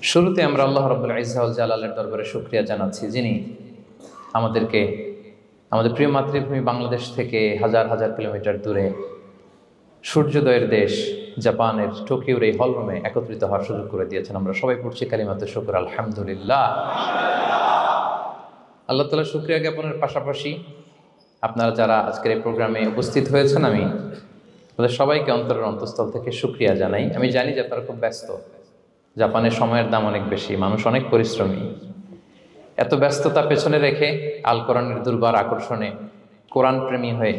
শুরুতে আমরা আল্লাহ রাব্বুল ইজ্জা ওয়াল জালালের দরবারে শুকরিয়া জানাচ্ছি, যিনি আমাদেরকে আমাদের প্রিয় মাতৃভূমি বাংলাদেশ থেকে হাজার হাজার কিলোমিটার দূরে সূর্যোদয়ের দেশ জাপানের টোকিওর এই হলরুমে একত্রিত হওয়ার সুযোগ করে দিয়েছেন। আমরা সবাই পড়ছি কালিমাতুশ শুকর, আলহামদুলিল্লাহ। আল্লাহ তাআলা শুকরিয়া জ্ঞাপনের পাশাপাশি আপনারা যারা আজকের এই প্রোগ্রামে উপস্থিত হয়েছেন, আমি তাদের সবাইকে অন্তরের অন্তঃস্থল থেকে শুকরিয়া জানাই। আমি জানি যে আপনারা খুব ব্যস্ত, জাপানের সময়ের দাম অনেক বেশি, মানুষ অনেক পরিশ্রমী। এত ব্যস্ততা পেছনে রেখে আল কোরআনের দুর্বার আকর্ষণে কোরআন প্রেমী হয়ে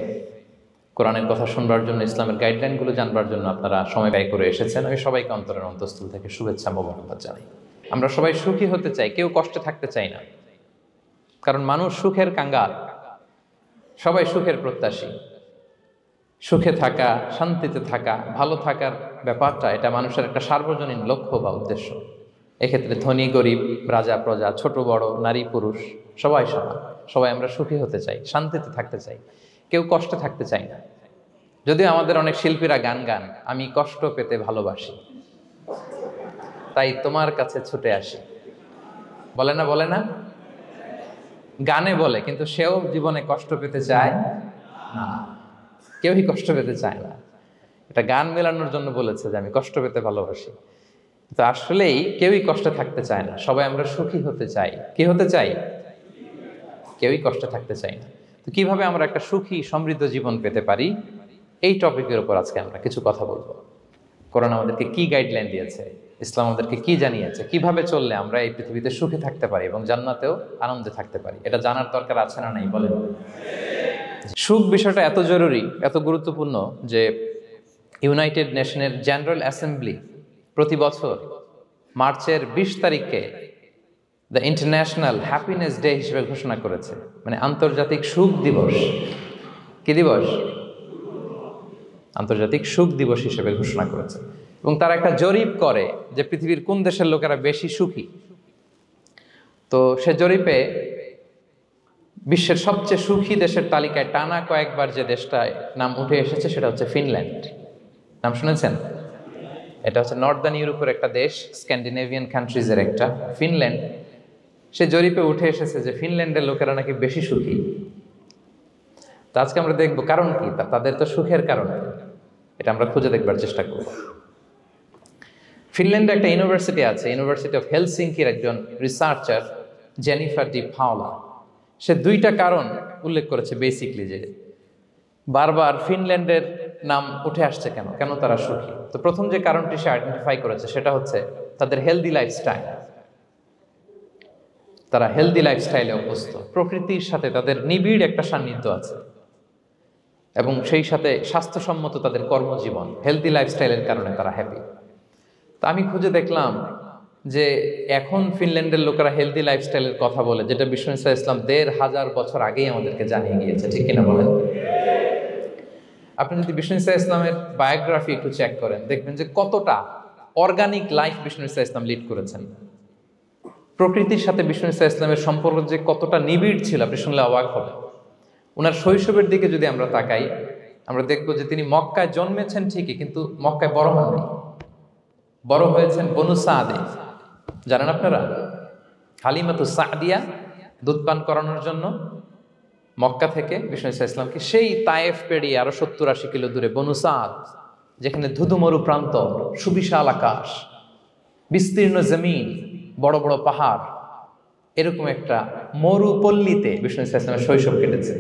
কোরআনের কথা শুনবার জন্য, ইসলামের গাইডলাইনগুলো জানবার জন্য আপনারা সময় ব্যয় করে এসেছেন। আমি সবাইকে অন্তরের অন্তঃস্থল থেকে শুভেচ্ছা মোবারকবাদ জানাই। আমরা সবাই সুখী হতে চাই, কেউ কষ্টে থাকতে চাই না, কারণ মানুষ সুখের কাঙ্গাল, সবাই সুখের প্রত্যাশী। সুখে থাকা, শান্তিতে থাকা, ভালো থাকার ব্যাপারটা এটা মানুষের একটা সার্বজনীন লক্ষ্য বা উদ্দেশ্য। এক্ষেত্রে ধনী গরিব, রাজা প্রজা, ছোট বড়, নারী পুরুষ সবাই সমান। সবাই আমরা সুখী হতে চাই, শান্তিতে থাকতে চাই, কেউ কষ্টে থাকতে চাই না। যদিও আমাদের অনেক শিল্পীরা গান গান, আমি কষ্ট পেতে ভালোবাসি, তাই তোমার কাছে ছুটে আসি, বলে না? বলে না? গানে বলে, কিন্তু সেও জীবনে কষ্ট পেতে চায় না। কেউই কষ্ট পেতে চায় না। এটা গান মেলানোর জন্য বলেছে যে আমি কষ্ট পেতে ভালোবাসি, তো আসলেই কেউই কষ্টে থাকতে চায় না। সবাই আমরা সুখী হতে চাই। কি হতে চাই? কেউই কষ্টে থাকতে চাই না। তো কিভাবে আমরা একটা সুখী সমৃদ্ধ জীবন পেতে পারি, এই টপিকের উপর আজকে আমরা কিছু কথা বলবো। কোরআন আমাদেরকে কি গাইডলাইন দিয়েছে, ইসলাম আমাদেরকে কি জানিয়েছে, কিভাবে চললে আমরা এই পৃথিবীতে সুখে থাকতে পারি এবং জান্নাতেও আনন্দে থাকতে পারি, এটা জানার দরকার আছে না নাই? বলেন। সুখ বিষয়টা এত জরুরি, এত গুরুত্বপূর্ণ যে ইউনাইটেড নেশনের জেনারেল অ্যাসেম্বলি প্রতি বছর মার্চের 20 তারিখে দ্য ইন্টারন্যাশনাল হ্যাপিনেস ডে হিসেবে ঘোষণা করেছে, মানে আন্তর্জাতিক সুখ দিবস। কি দিবস? আন্তর্জাতিক সুখ দিবস হিসেবে ঘোষণা করেছে। এবং তারা একটা জরিপ করে যে পৃথিবীর কোন দেশের লোকেরা বেশি সুখী। তো সে জরিপে বিশ্বের সবচেয়ে সুখী দেশের তালিকায় টানা কয়েকবার যে দেশটায় নাম উঠে এসেছে সেটা হচ্ছে ফিনল্যান্ড। নাম শুনেছেন? এটা হচ্ছে নর্দার্ন ইউরোপের একটা দেশ, স্ক্যান্ডিনেভিয়ান কান্ট্রিজের একটা, ফিনল্যান্ড। সে জরিপে উঠে এসেছে যে ফিনল্যান্ডের লোকেরা নাকি বেশি সুখী। তো আজকে আমরা দেখবো কারণ কি, তাদের তো সুখের কারণ, এটা আমরা খুঁজে দেখবার চেষ্টা করব। ফিনল্যান্ডে একটা ইউনিভার্সিটি আছে, ইউনিভার্সিটি অফ হেলসিঙ্কির একজন রিসার্চার জেনিফার ডি পাওলা, সে 2টা কারণ উল্লেখ করেছে বেসিকলি, যে বারবার ফিনল্যান্ডের নাম উঠে আসছে কেন, কেন তারা সুখী। তো প্রথম যে কারণটি সে আইডেন্টিফাই করেছে সেটা হচ্ছে তাদের হেলদি লাইফস্টাইল। তারা হেলদি লাইফস্টাইলে অভ্যস্ত, প্রকৃতির সাথে তাদের নিবিড় একটা সান্নিধ্য আছে, এবং সেই সাথে স্বাস্থ্যসম্মত তাদের কর্মজীবন। হেলদি লাইফস্টাইলের কারণে তারা হ্যাপি। তা আমি খুঁজে দেখলাম যে এখন ফিনল্যান্ডের লোকেরা হেলদি লাইফস্টাইলের কথা বলে, যেটা বিষ্ণু ইসলাম 1500 বছর আগেই আমাদেরকে জানিয়ে গিয়েছে। ঠিক কিনা বলেন? আপনি যদি বিষ্ণু ইসলামের বায়োগ্রাফি একটু চেক করেন, দেখবেন যে কতটা অর্গানিক লাইফ বিষ্ণু ইসলাম লিড করেছেন। প্রকৃতির সাথে বিষ্ণু ইসলামের সম্পর্ক যে কতটা নিবিড় ছিল, আপনি শুনলে অবাক হবেন। ওনার শৈশবের দিকে যদি আমরা তাকাই, আমরা দেখবো যে তিনি মক্কায় জন্মেছেন ঠিকই, কিন্তু মক্কায় বড় হননি। বড় হয়েছেন বনু সাদে। জানেন আপনারা? হালিমাতু সাদিয়া দুধ পান করানোর জন্য মক্কা থেকে বিষ্ণু ইসলামকে সেই তায়েফ পেরিয়ে আরো 70-80 কিলো দূরে বনু সাদ, যেখানে ধুধু মরু প্রান্ত, সুবিশাল আকাশ, বিস্তীর্ণ জমিন, বড় বড় পাহাড়, এরকম একটা মরুপল্লীতে বিষ্ণু ইসলামের শৈশব কেটেছে।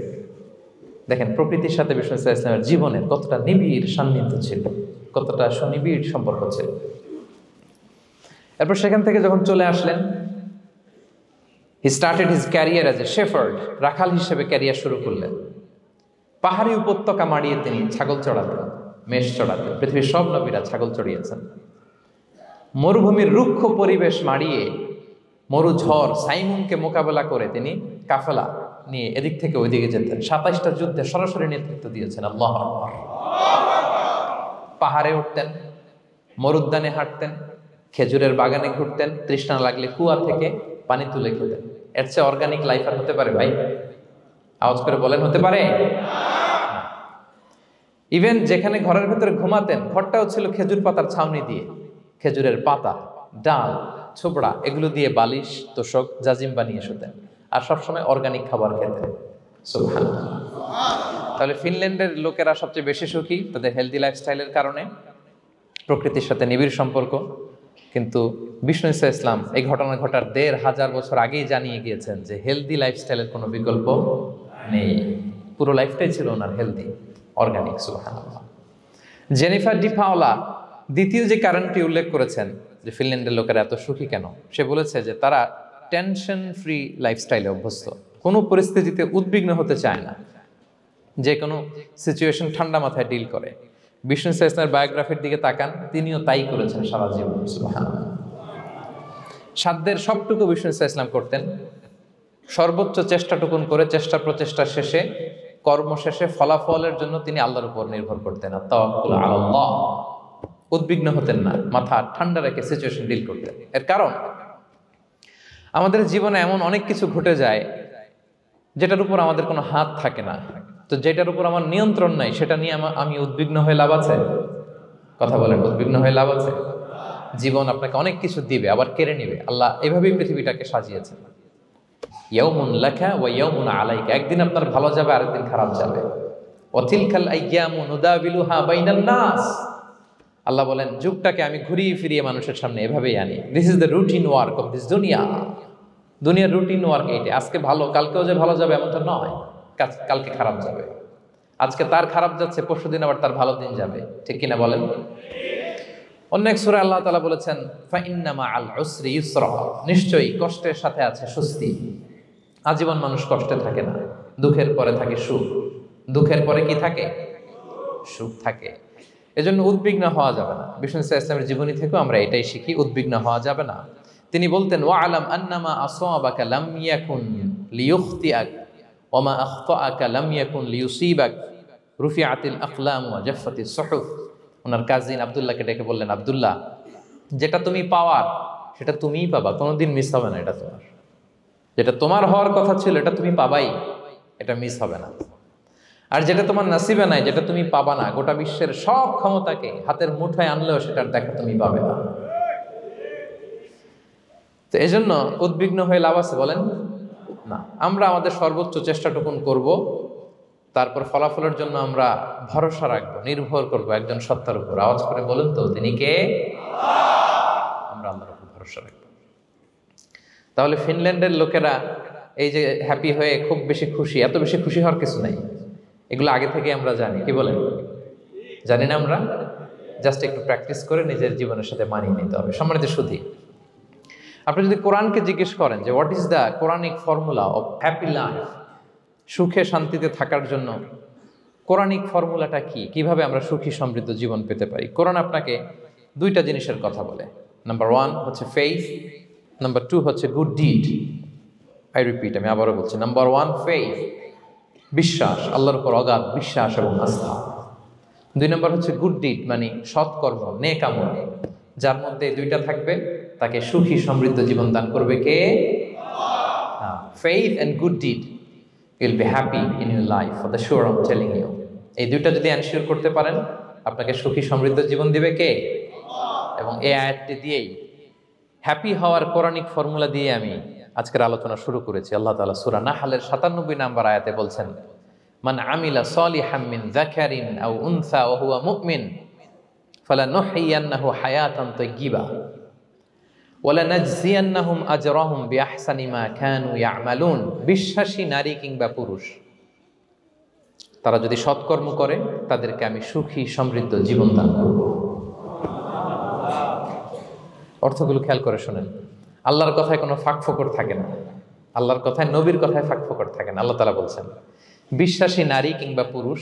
দেখেন প্রকৃতির সাথে বিষ্ণু ইসলামের জীবনের কতটা নিবিড় সান্নিধ্য ছিল, কতটা সুনিবিড় সম্পর্ক ছিল। এরপর সেখান থেকে যখন চলে আসলেন, he started his career as a shepherd, রাখাল হিসেবে ক্যারিয়ার শুরু করলেন। পাহাড়ি উপত্যকা মাড়িয়ে তিনি ছাগল চড়াতেন, মেষ চড়াতেন। পৃথিবীর সব নবীরা ছাগল চড়িয়েছেন। মরুভূমির রুক্ষ পরিবেশ মাড়িয়ে মরু ঝড় সাইমুনকে মোকাবেলা করে তিনি কাফেলা নিয়ে এদিক থেকে ওইদিকে যেতেন। 27টা যুদ্ধে সরাসরি নেতৃত্ব দিয়েছেন। আল্লাহু আকবার। পাহাড়ে উঠতেন, মরুদ্যানে হাঁটতেন, খেজুরের বাগানে ঘুরতেন, তৃষ্ণা লাগলে কুয়া থেকে পানি তুলে খেতেন। এর চেয়ে অর্গানিক লাইফ আর হতে পারে ভাই? আওয়াজ করে বলেন, হতে পারে? ইভেন যেখানে ঘরের ভেতরে ঘুমাতেন, ঘরটাও ছিল খেজুর পাতার ছাউনি দিয়ে, খেজুরের পাতা, ডাল, ছোবড়া এগুলো দিয়ে বালিশ তোষক জাজিম বানিয়ে শুতেন, আর সবসময় অর্গানিক খাবার খেতেন। সুবহানাল্লাহ। তাহলে ফিনল্যান্ডের লোকেরা সবচেয়ে বেশি সুখী তাদের হেলদি লাইফস্টাইলের কারণে, প্রকৃতির সাথে নিবিড় সম্পর্ক। কিন্তু বিষ্ণু ঈসা ইসলাম এই ঘটনা ঘটার ১৫০০ বছর আগেই জানিয়ে গিয়েছেন যে হেলদি লাইফস্টাইলের কোনো বিকল্প নেই। পুরো লাইফটাই ছিল ওনার হেলদি, অর্গানিক। সুবহানাল্লাহ। জেনিফার ডি পাওলা দ্বিতীয় যে কারণটি উল্লেখ করেছেন যে ফিনল্যান্ডের লোকেরা এত সুখী কেন, সে বলেছে যে তারা টেনশন ফ্রি লাইফস্টাইলে অভ্যস্ত, কোনো পরিস্থিতিতে উদ্বিগ্ন হতে চায় না, যে কোনো সিচুয়েশন ঠান্ডা মাথায় ডিল করে। বিষ্ণু ঈসা ইসলামের বায়োগ্রাফির দিকে তাকান, তিনিও তাই করেছেন সারা জীবন। সুবহানাল্লাহ। সাধ্যের সবটুকু বিষ্ণু ঈসা ইসলাম করতেন, সর্বোচ্চ চেষ্টাটুকুন করে চেষ্টা প্রচেষ্টা শেষে, কর্মশেষে ফলাফলের জন্য তিনি আল্লাহর উপর নির্ভর করতেন। আর তাওয়াক্কুল আলাল্লাহ, উদ্বিগ্ন হতেন না, মাথা ঠান্ডা রেখে সিচুয়েশন ডিল করতেন। এর কারণ আমাদের জীবনে এমন অনেক কিছু ঘটে যায় যেটার উপর আমাদের কোনো হাত থাকে না, তো যেটার উপর আমার নিয়ন্ত্রণ নাই সেটা নিয়ে আমি উদ্বিগ্ন হয়ে লাভ আছে? কথা বলেন, উদ্বিগ্ন হয়ে লাভ আছে? জীবন আপনাকে অনেক কিছু দিবে, আবার কেড়ে নিবে। আল্লাহ এভাবেই পৃথিবীটাকে সাজিয়েছেন। ইয়াউমুন লাকা ওয়া ইয়াউমুন আলাইকা, একদিন আপনার ভালো যাবে, আরেকদিন খারাপ যাবে। ওয়া তিলকাল আইয়ামু নুদাবিলুহা বাইনান নাস, আল্লাহ বলেন যুগটাকে আমি ঘুরিয়ে ফিরিয়ে মানুষের সামনে এভাবেই আনি। This is the routine work of this দুনিয়া। দুনিয়ার রুটিন ওয়ার্ক এইটা। আজকে ভালো, কালকেও যে ভালো যাবে এমনটা নয়, কালকে খারাপ যাবে। আজকে তার খারাপ যাচ্ছে, পরশুদিন আবার তার ভালো দিন যাবে, ঠিক কিনা বলেন? অন্য এক সূরায় আল্লাহ তাআলা বলেছেন ফাইন্না মাআল উসরি ইউসরা, নিশ্চয়ই কষ্টের সাথে আছে স্বস্তি। আজীবন মানুষ কষ্টে থাকে না, দুঃখের পরে থাকে সুখ। দুঃখের পরে কি থাকে? সুখ থাকে। এজন্য উদ্বিগ্ন হওয়া যাবে না। বিষ্ণু ঈসা ইসলামের জীবনী থেকেও আমরা এটাই শিখি, উদ্বিগ্ন হওয়া যাবে না। তিনি বলতেন ওয়া আলাম আন্নামা আসাবাকা লাম ইয়াকুন লিয়ুখতিআক ওয়া মা আখতাআকা লাম ইয়াকুন লিয়ুসিবাক রুফিআতিল আকলাম ওয়া জাফফাতিস সুহুফ। ওনার কাজিন আব্দুল্লাহকে ডেকে বললেন, আব্দুল্লাহ, যেটা তুমি পাওয়ার সেটা তুমিই পাবা, কোনোদিন মিস হবে না। এটা তোমার, যেটা তোমার হওয়ার কথা ছিল এটা তুমি পাবাই, এটা মিস হবে না। আর যেটা তোমার নসিবে নাই, যেটা তুমি পাবা না, গোটা বিশ্বের সব ক্ষমতাকে হাতের মুঠোয় আনলেও সেটার দেখা তুমি পাবে না। তো এজন্য উদ্বিগ্ন হয়ে লাভ আছে বলেন না। আমরা আমাদের সর্বোচ্চ চেষ্টাটুকুন করব, তারপর ফলাফলের জন্য আমরা ভরসা রাখবো, নির্ভর করব একজন সত্তার উপর। আওয়াজ করে বলেন তো, তিনি কে? আমরা আল্লাহর উপর ভরসা রাখবো। তাহলে ফিনল্যান্ডের লোকেরা এই যে হ্যাপি হয়ে খুব বেশি খুশি, এত বেশি খুশি হওয়ার কিছু নাই। এগুলো আগে থেকে আমরা জানি, কি বলেন? জানি না আমরা? জাস্ট একটু প্র্যাকটিস করে নিজের জীবনের সাথে মানিয়ে নিতে হবে। সম্মানিত সুধী, আপনি যদি কোরআনকে জিজ্ঞেস করেন যে what is the Quranic formula of happy life, সুখে শান্তিতে থাকার জন্য কোরআনিক ফর্মুলাটা কি, কিভাবে আমরা সুখী সমৃদ্ধ জীবন পেতে পারি, কোরআন আপনাকে দুইটা জিনিসের কথা বলে। নাম্বার 1 হচ্ছে ফেইথ, নাম্বার 2 হচ্ছে গুড ডিড। আই রিপিট, আমি আবারও বলছি, নাম্বার 1 ফেইথ, বিশ্বাস, আল্লাহর উপর অগাধ বিশ্বাস এবং আস্থা। 2 নম্বর হচ্ছে গুড ডিড, মানে সৎকর্ম, নেক আমল। যার মধ্যে দুইটা থাকবে তাকে সুখী সমৃদ্ধ জীবন দান করবে কে? Faith and good deed, you'll be happy in your life for the sure, I am telling you. এই দুইটা যদি এনশিওর করতে পারেন, আপনাকে সুখী সমৃদ্ধ জীবন দিবে কে? এবং এই আয়াতটি দিয়েই, হ্যাপি হওয়ার কোরআনিক ফর্মুলা দিয়ে আমি আজকের আলোচনা শুরু করেছি। আল্লাহ তাআলা সূরা নাহলের ৯৭ নম্বর আয়াতে বলছেন, মান আমিলা সালিহাম মিন যাকারিন আও উনসা ওয়া হুয়া মুমিন ফালানুহইয়ান্নাহু হায়াতান তাইয়্যিবা ওয়া লানাজজিয়ান্নাহুম আজরাহুম বিআহসানি মা কানু ইয়ামালুন। বিশ্বাসী নারী কিংবা পুরুষ তারা যদি সৎকর্ম করে, তাদেরকে আমি সুখী সমৃদ্ধ জীবন দান করব। অর্থগুলো খেয়াল করে শোনেন। আল্লাহর কথায় কোনো ফাঁকফোকর থাকে না, আল্লাহর কথায়, নবীর কথায় ফাঁকফোকর থাকে না। আল্লাহ তাআলা বলছেন বিশ্বাসী নারী কিংবা পুরুষ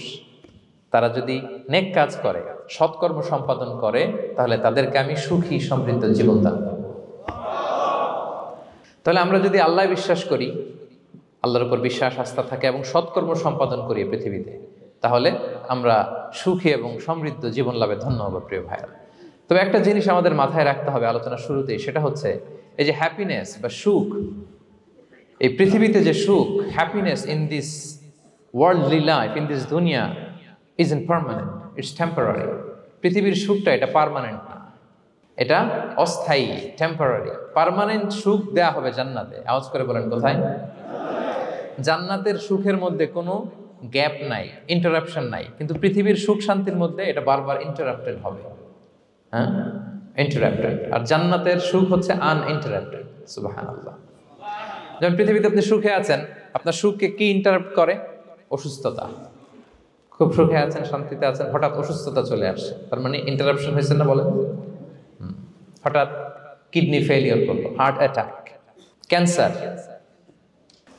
তারা যদি নেক কাজ করে, সৎকর্ম সম্পাদন করে, তাহলে তাদেরকে আমি সুখী সমৃদ্ধ জীবন দান করব। তাহলে আমরা যদি আল্লাহ বিশ্বাস করি, আল্লাহর উপর বিশ্বাস আস্থা থাকে এবং সৎকর্ম সম্পাদন করি পৃথিবীতে, তাহলে আমরা সুখী এবং সমৃদ্ধ জীবন লাভে ধন্য হব প্রিয় ভাইরা। তবে একটা জিনিস আমাদের মাথায় রাখতে হবে আলোচনা শুরুতেই, সেটা হচ্ছে এই যে হ্যাপিনেস বা সুখ, এই পৃথিবীতে যে সুখ, happiness in this worldly life, in this দুনিয়া is impermanent, it's temporary. পৃথিবীর সুখটা এটা পার্মানেন্ট না, এটা অস্থায়ী, টেম্পোরারি। পার্মানেন্ট সুখ দেয়া হবে জান্নাতে। আওয়াজ করে বলেন কোথায়? জান্নাতের সুখের মধ্যে কোনো গ্যাপ নাই, ইন্টারাপশন নাই। কিন্তু পৃথিবীর সুখ শান্তির মধ্যে এটা বারবার ইন্টারাপ্টেড হবে। হ্যাঁ, ইন্টারাপ্টেড। আর জান্নাতের সুখ হচ্ছে আনইন্টারাপ্টেড। সুবহানাল্লাহ। যেমন পৃথিবীতে আপনি সুখে আছেন, আপনার সুখকে কি ইন্টারাপ্ট করে? অসুস্থতা। খুব সুখে আছেন, শান্তিতে আছেন, হঠাৎ অসুস্থতা চলে আসে, তার মানে ইন্টারাপশন হয়েছে না? বলেন। হঠাৎ কিডনি ফেলিওর করলো, হার্ট অ্যাটাক, ক্যান্সার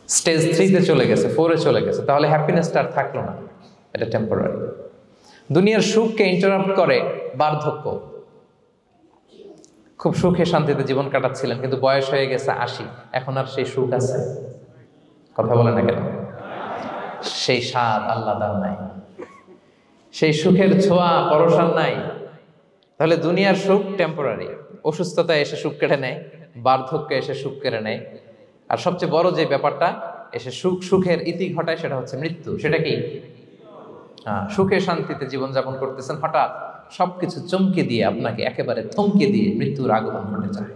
স্টেজ 3-তে চলে গেছে, 4-এ চলে গেছে, তাহলে হ্যাপিনেসটা আর থাকলো না। এটা টেম্পোরারি। দুনিয়ার সুখকে ইন্টারাপ্ট করে বার্ধক্য। খুব সুখে শান্তিতে জীবন কাটাচ্ছিলেন, কিন্তু বয়স হয়ে গেছে 80, এখন আর সেই সুখ আছে? কথা বলে না কেন? সেই স্বাদ আল্লাহর নাই, সেই সুখের ছোঁয়া পরশান নাই। তাহলে দুনিয়ার সুখ টেম্পোরারি। অসুস্থতা এসে সুখ কেড়ে নেয়, বার্ধক্য এসে সুখ কেড়ে নেয়, আর সবচেয়ে বড় যে ব্যাপারটা এসে সুখের ইতি ঘটায় সেটা হচ্ছে মৃত্যু। সেটা কি? সুখে শান্তিতে জীবনযাপন করতেছেন, হঠাৎ সবকিছু চমকে দিয়ে, আপনাকে একেবারে থমকে দিয়ে মৃত্যুর আগমন ঘটে যায়,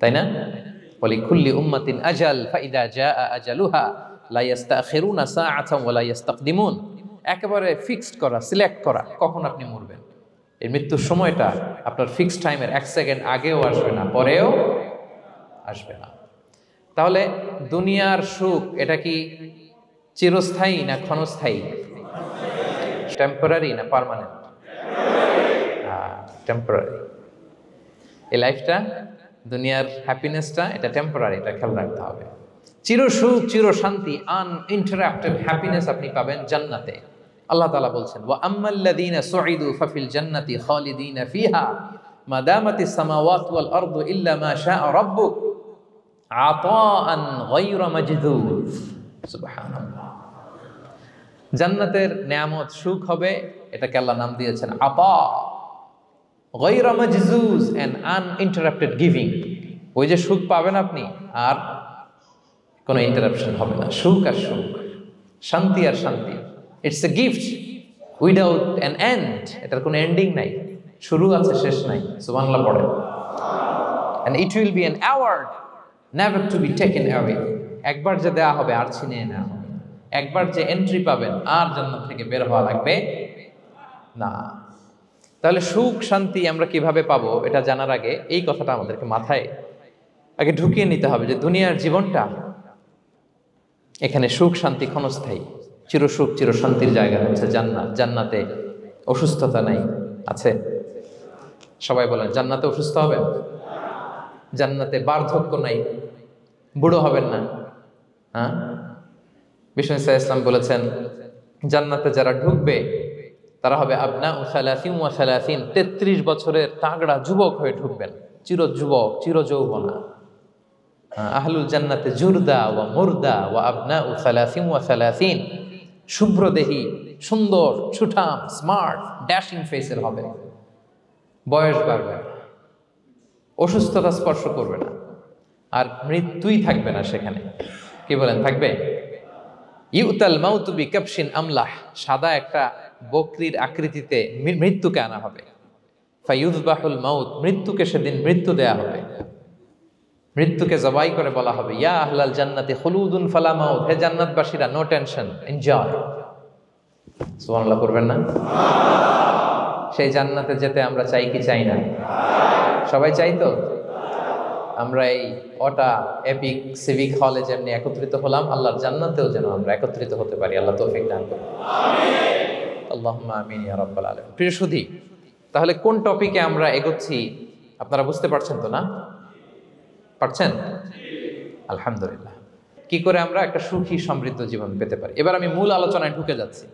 তাই না? বলি কুল্লি উম্মাতিন আজাল ফাইদা জাআ আজালুহা লা ইস্তাখিরুনা সাআতান ওয়া লা ইস্তাকদিমুন। একেবারে ফিক্সড করা, সিলেক্ট করা কখন আপনি মরবেন। এই মৃত্যুর সময়টা আপনার ফিক্সড টাইমের 1 সেকেন্ড আগেও আসবে না, পরেও আসবে না। তাহলে দুনিয়ার সুখ এটা কি চিরস্থায়ী না ক্ষণস্থায়ী? টেম্পোরারি না পার্মানেন্ট? টেম্পোরারি। এই লাইফটা, দুনিয়ার হ্যাপিনেসটা, এটা টেম্পোরারি, এটা খেয়াল রাখতে হবে। চির সুখ, চির শান্তি, আনইন্টারাপ্টেড হ্যাপিনেস আপনি পাবেন জান্নাতে। আল্লাহ তাআলা বলছেন, ওয়া আম্মাল্লাযীনা সুঈদু ফাফিল জান্নাতি খালিদিনা ফিহা মা দামাতিস সামাওয়াতু ওয়াল আরদু ইল্লা মা শাআ রাব্বুক আতাআন গায়রা মাজদুদ। সুবহানাল্লাহ। জান্নাতের নিয়ামত, সুখ হবে, এটাকে আল্লাহ নাম দিয়েছেন আতা, গায়রা মাজজুজ, এন্ড আনইন্টারাপ্টেড গিভিং। ওই যে সুখ পাবেন আপনি, আর কোনো ইন্টারাপশন হবে না। সুখ আর সুখ, শান্তি আর শান্তি, it's a gift without an end. এটার কোনো এন্ডিং নাই, শুরু আছে শেষ নাই। সুবহানাল্লাহ পড়ে। And it will be an award never to be taken away. একবার যে দেয়া হবে আর ছিনিয়ে নেওয়া হবে। একবার যে এন্ট্রি পাবেন, আর জান্নাত থেকে বের হওয়া লাগবে না। তাহলে সুখ শান্তি আমরা কিভাবে পাবো, এটা জানার আগে এই কথাটা আমাদেরকে মাথায় আগে ঢুকিয়ে নিতে হবে যে দুনিয়ার জীবনটা, এখানে সুখ শান্তি ক্ষণস্থায়ী। চির সুখ চির শান্তির জায়গা হচ্ছে জান্নাত। জান্নাতে অসুস্থতা নাই, আছে? সবাই বলেন, জান্নাতে অসুস্থ হবেন? জান্নাতে বার্ধক্য নাই, বুড়ো হবেন না। হ্যাঁ, বিষ্ণু ইসলাম বলেছেন, জান্নাতে যারা ঢুকবে তারা হবে আবনা ও সালাসিন ওয়া সালাসিন, 33 বছরের তাগড়া যুবক হয়ে ঢুকবেন, চির যুবক, চির যৌবনা। আহলুল জান্নাতে জুরদা ওয়া মুরদা ওয়া আবনা ও সালাসিন ওয়া সালাসিন, শুভ্রদেহী, সুন্দর, সুঠাম, স্মার্ট, ড্যাশিং ফেসের হবে। বয়স বাড়বে না, অসুস্থতা স্পর্শ করবে না, আর মৃত্যুই থাকবে না সেখানে। কি বলেন, থাকবে? ইউতাল মাউতু বিকাবশিন আমলাহ, সাদা একটা বকরির আকৃতিতে মৃত্যুকে আনা হবে। ফায়ুযবাহুল মাউত, মৃত্যুকে সেদিন মৃত্যু দেয়া হবে। মৃত্যুকে জবাই করে বলা হবে, ইয়া আহলাল জান্নাতি খুলুদুন ফালা মাউত, হে জান্নাতবাসীরা, নো টেনশন, এনজয়। সুবহানাল্লাহ করবেন না? সেই জান্নাতে যেতে আমরা চাই কি চাই না? সবাই চাই তো? আমরা এই ওটা এপিক সিভিক হলে যেমনি একত্রিত হলাম, আল্লাহর জান্নাতেও যেন আমরা একত্রিত হতে পারি। আল্লাহ তৌফিক দান করুন। আমিন। আল্লাহুম্মা আমিন ইয়া রাব্বাল আলামিন। প্রিয় সুধী, তাহলে কোন টপিকে আমরা এগোচ্ছি আপনারা বুঝতে পারছেন তো না? পারছেন? আলহামদুলিল্লাহ। কি করে আমরা একটা সুখী সমৃদ্ধ জীবন পেতে পারি, এবার আমি মূল আলোচনায় ঢুকে যাচ্ছি।